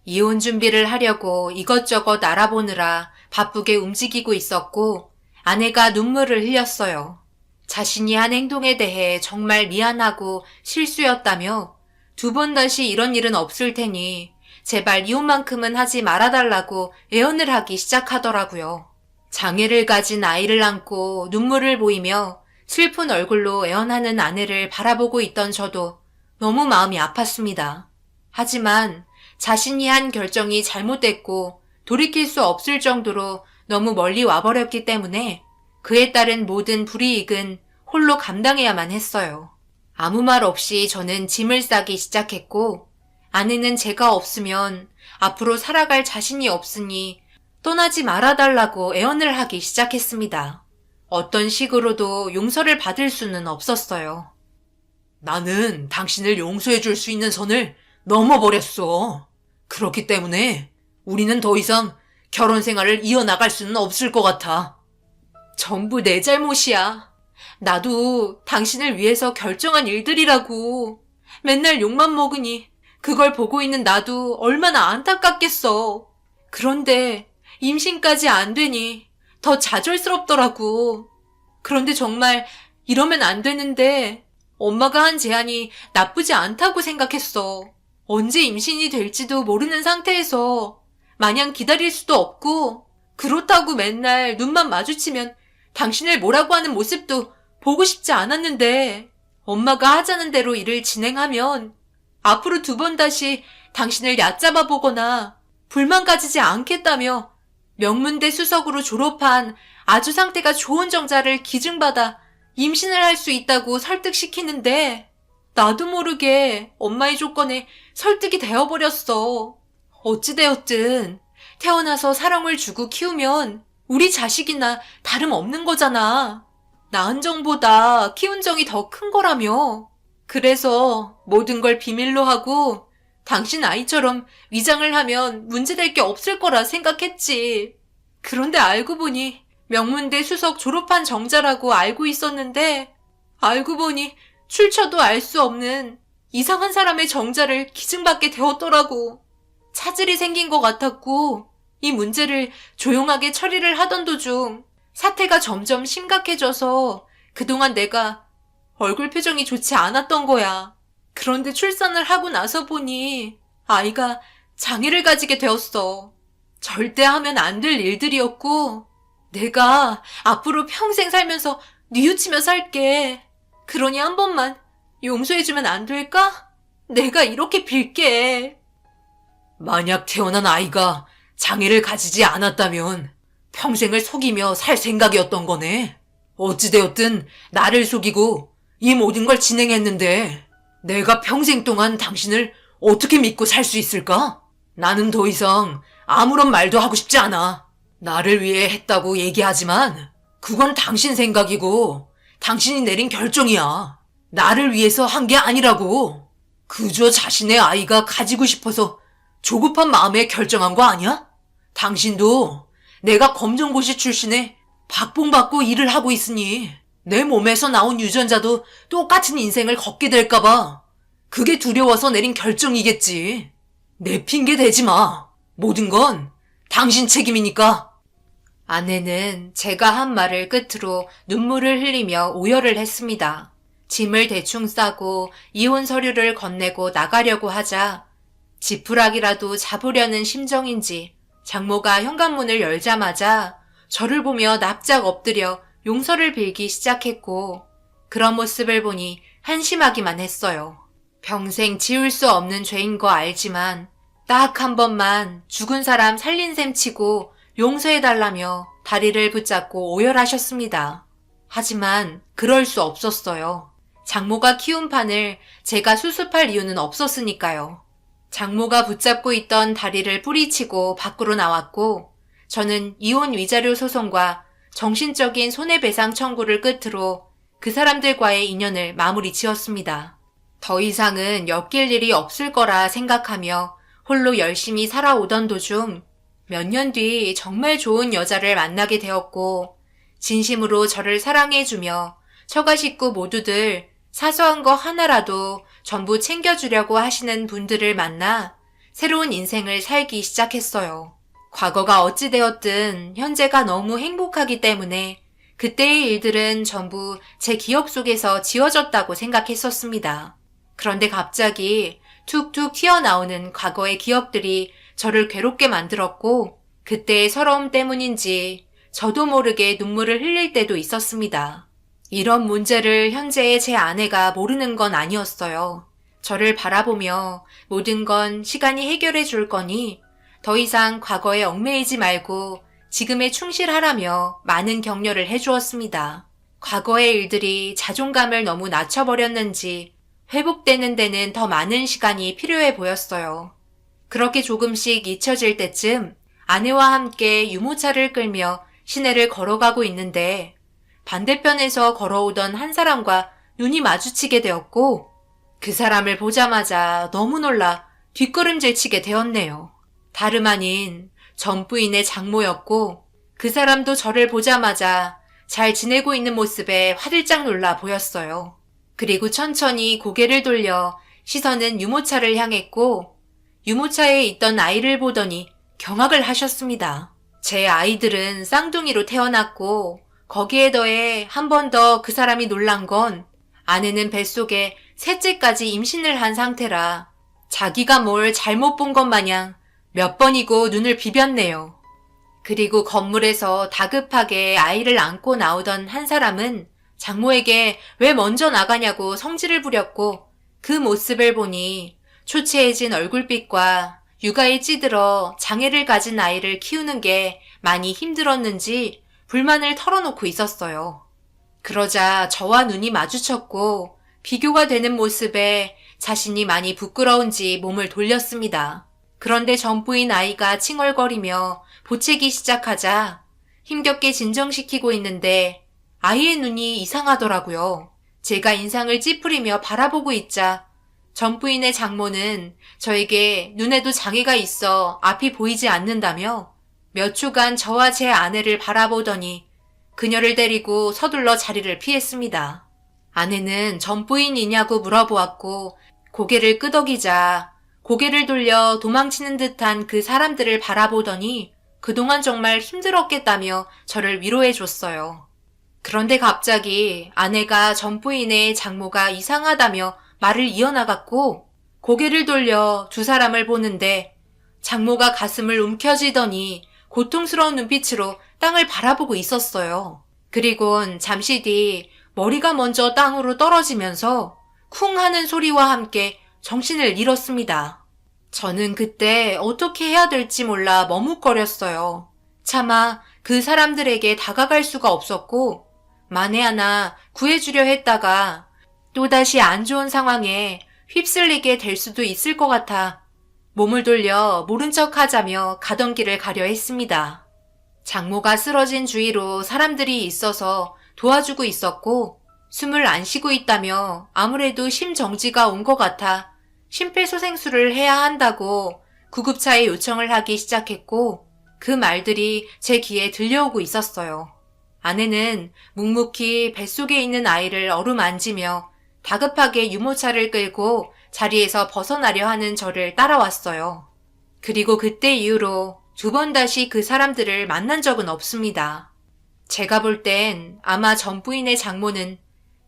이혼 준비를 하려고 이것저것 알아보느라 바쁘게 움직이고 있었고 아내가 눈물을 흘렸어요. 자신이 한 행동에 대해 정말 미안하고 실수였다며 2번 다시 이런 일은 없을 테니 제발 이혼만큼은 하지 말아달라고 애원을 하기 시작하더라고요. 장애를 가진 아이를 안고 눈물을 보이며 슬픈 얼굴로 애원하는 아내를 바라보고 있던 저도 너무 마음이 아팠습니다. 하지만 자신이 한 결정이 잘못됐고 돌이킬 수 없을 정도로 너무 멀리 와버렸기 때문에 그에 따른 모든 불이익은 홀로 감당해야만 했어요. 아무 말 없이 저는 짐을 싸기 시작했고 아내는 제가 없으면 앞으로 살아갈 자신이 없으니 떠나지 말아달라고 애원을 하기 시작했습니다. 어떤 식으로도 용서를 받을 수는 없었어요. 나는 당신을 용서해 줄 수 있는 선을 넘어버렸어. 그렇기 때문에 우리는 더 이상 결혼 생활을 이어나갈 수는 없을 것 같아. 전부 내 잘못이야. 나도 당신을 위해서 결정한 일들이라고. 맨날 욕만 먹으니 그걸 보고 있는 나도 얼마나 안타깝겠어. 그런데 임신까지 안 되니 더 좌절스럽더라고. 그런데 정말 이러면 안 되는데 엄마가 한 제안이 나쁘지 않다고 생각했어. 언제 임신이 될지도 모르는 상태에서 마냥 기다릴 수도 없고 그렇다고 맨날 눈만 마주치면 당신을 뭐라고 하는 모습도 보고 싶지 않았는데 엄마가 하자는 대로 일을 진행하면 앞으로 2번 다시 당신을 얕잡아 보거나 불만 가지지 않겠다며 명문대 수석으로 졸업한 아주 상태가 좋은 정자를 기증받아 임신을 할 수 있다고 설득시키는데 나도 모르게 엄마의 조건에 설득이 되어버렸어. 어찌되었든 태어나서 사랑을 주고 키우면 우리 자식이나 다름없는 거잖아. 낳은 정보다 키운 정이 더 큰 거라며. 그래서 모든 걸 비밀로 하고 당신 아이처럼 위장을 하면 문제될 게 없을 거라 생각했지. 그런데 알고 보니 명문대 수석 졸업한 정자라고 알고 있었는데 알고 보니 출처도 알 수 없는 이상한 사람의 정자를 기증받게 되었더라고. 차질이 생긴 것 같았고 이 문제를 조용하게 처리를 하던 도중 사태가 점점 심각해져서 그동안 내가 얼굴 표정이 좋지 않았던 거야. 그런데 출산을 하고 나서 보니 아이가 장애를 가지게 되었어. 절대 하면 안 될 일들이었고 내가 앞으로 평생 살면서 뉘우치며 살게. 그러니 한 번만 용서해주면 안 될까? 내가 이렇게 빌게. 만약 태어난 아이가 장애를 가지지 않았다면 평생을 속이며 살 생각이었던 거네. 어찌되었든 나를 속이고 이 모든 걸 진행했는데 내가 평생 동안 당신을 어떻게 믿고 살 수 있을까? 나는 더 이상 아무런 말도 하고 싶지 않아. 나를 위해 했다고 얘기하지만 그건 당신 생각이고 당신이 내린 결정이야. 나를 위해서 한 게 아니라고. 그저 자신의 아이가 가지고 싶어서 조급한 마음에 결정한 거 아니야? 당신도 내가 검정고시 출신에 박봉받고 일을 하고 있으니 내 몸에서 나온 유전자도 똑같은 인생을 걷게 될까봐 그게 두려워서 내린 결정이겠지. 내 핑계 대지 마. 모든 건 당신 책임이니까. 아내는 제가 한 말을 끝으로 눈물을 흘리며 오열을 했습니다. 짐을 대충 싸고 이혼 서류를 건네고 나가려고 하자 지푸라기라도 잡으려는 심정인지 장모가 현관문을 열자마자 저를 보며 납작 엎드려 용서를 빌기 시작했고 그런 모습을 보니 한심하기만 했어요. 평생 지울 수 없는 죄인 거 알지만 딱 한 번만 죽은 사람 살린 셈 치고 용서해달라며 다리를 붙잡고 오열하셨습니다. 하지만 그럴 수 없었어요. 장모가 키운 판을 제가 수습할 이유는 없었으니까요. 장모가 붙잡고 있던 다리를 뿌리치고 밖으로 나왔고 저는 이혼 위자료 소송과 정신적인 손해배상 청구를 끝으로 그 사람들과의 인연을 마무리 지었습니다. 더 이상은 엮일 일이 없을 거라 생각하며 홀로 열심히 살아오던 도중 몇 년 뒤 정말 좋은 여자를 만나게 되었고 진심으로 저를 사랑해주며 처가 식구 모두들 사소한 거 하나라도 전부 챙겨주려고 하시는 분들을 만나 새로운 인생을 살기 시작했어요. 과거가 어찌되었든 현재가 너무 행복하기 때문에 그때의 일들은 전부 제 기억 속에서 지워졌다고 생각했었습니다. 그런데 갑자기 툭툭 튀어나오는 과거의 기억들이 저를 괴롭게 만들었고 그때의 서러움 때문인지 저도 모르게 눈물을 흘릴 때도 있었습니다. 이런 문제를 현재의 제 아내가 모르는 건 아니었어요. 저를 바라보며 모든 건 시간이 해결해 줄 거니 더 이상 과거에 얽매이지 말고 지금에 충실하라며 많은 격려를 해주었습니다. 과거의 일들이 자존감을 너무 낮춰버렸는지 회복되는 데는 더 많은 시간이 필요해 보였어요. 그렇게 조금씩 잊혀질 때쯤 아내와 함께 유모차를 끌며 시내를 걸어가고 있는데 반대편에서 걸어오던 한 사람과 눈이 마주치게 되었고 그 사람을 보자마자 너무 놀라 뒷걸음질 치게 되었네요. 다름 아닌 전 부인의 장모였고 그 사람도 저를 보자마자 잘 지내고 있는 모습에 화들짝 놀라 보였어요. 그리고 천천히 고개를 돌려 시선은 유모차를 향했고 유모차에 있던 아이를 보더니 경악을 하셨습니다. 제 아이들은 쌍둥이로 태어났고 거기에 더해 한 번 더 그 사람이 놀란 건 아내는 뱃속에 셋째까지 임신을 한 상태라 자기가 뭘 잘못 본 것 마냥 몇 번이고 눈을 비볐네요. 그리고 건물에서 다급하게 아이를 안고 나오던 한 사람은 장모에게 왜 먼저 나가냐고 성질을 부렸고 그 모습을 보니 초췌해진 얼굴빛과 육아에 찌들어 장애를 가진 아이를 키우는 게 많이 힘들었는지 불만을 털어놓고 있었어요. 그러자 저와 눈이 마주쳤고 비교가 되는 모습에 자신이 많이 부끄러운지 몸을 돌렸습니다. 그런데 전부인 아이가 칭얼거리며 보채기 시작하자 힘겹게 진정시키고 있는데 아이의 눈이 이상하더라고요. 제가 인상을 찌푸리며 바라보고 있자 전부인의 장모는 저에게 눈에도 장애가 있어 앞이 보이지 않는다며 몇 초간 저와 제 아내를 바라보더니 그녀를 데리고 서둘러 자리를 피했습니다. 아내는 전부인이냐고 물어보았고 고개를 끄덕이자 고개를 돌려 도망치는 듯한 그 사람들을 바라보더니 그동안 정말 힘들었겠다며 저를 위로해줬어요. 그런데 갑자기 아내가 전부인의 장모가 이상하다며 말을 이어나갔고 고개를 돌려 두 사람을 보는데 장모가 가슴을 움켜쥐더니 고통스러운 눈빛으로 땅을 바라보고 있었어요. 그리곤 잠시 뒤 머리가 먼저 땅으로 떨어지면서 쿵 하는 소리와 함께 정신을 잃었습니다. 저는 그때 어떻게 해야 될지 몰라 머뭇거렸어요. 차마 그 사람들에게 다가갈 수가 없었고 만에 하나 구해주려 했다가 또다시 안 좋은 상황에 휩쓸리게 될 수도 있을 것 같아 몸을 돌려 모른 척 하자며 가던 길을 가려 했습니다. 장모가 쓰러진 주위로 사람들이 있어서 도와주고 있었고 숨을 안 쉬고 있다며 아무래도 심정지가 온 것 같아 심폐소생술을 해야 한다고 구급차에 요청을 하기 시작했고 그 말들이 제 귀에 들려오고 있었어요. 아내는 묵묵히 뱃속에 있는 아이를 어루만지며 다급하게 유모차를 끌고 자리에서 벗어나려 하는 저를 따라왔어요. 그리고 그때 이후로 2번 다시 그 사람들을 만난 적은 없습니다. 제가 볼 땐 아마 전 부인의 장모는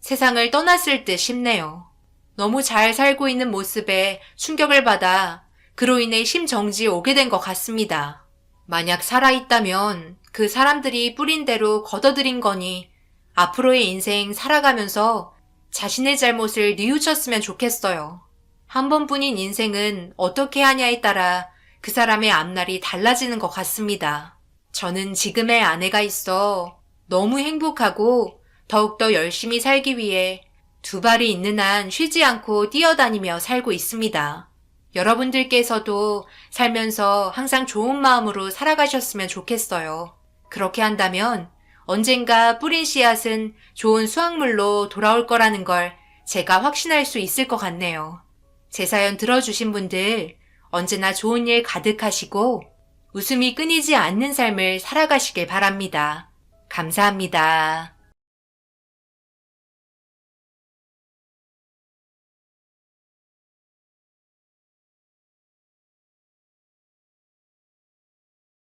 세상을 떠났을 듯 싶네요. 너무 잘 살고 있는 모습에 충격을 받아 그로 인해 심정지에 오게 된 것 같습니다. 만약 살아있다면 그 사람들이 뿌린 대로 걷어들인 거니 앞으로의 인생 살아가면서 자신의 잘못을 뉘우쳤으면 좋겠어요. 한 번뿐인 인생은 어떻게 하냐에 따라 그 사람의 앞날이 달라지는 것 같습니다. 저는 지금의 아내가 있어 너무 행복하고 더욱더 열심히 살기 위해 2발이 있는 한 쉬지 않고 뛰어다니며 살고 있습니다. 여러분들께서도 살면서 항상 좋은 마음으로 살아가셨으면 좋겠어요. 그렇게 한다면 언젠가 뿌린 씨앗은 좋은 수확물로 돌아올 거라는 걸 제가 확신할 수 있을 것 같네요. 제 사연 들어주신 분들 언제나 좋은 일 가득하시고 웃음이 끊이지 않는 삶을 살아가시길 바랍니다. 감사합니다.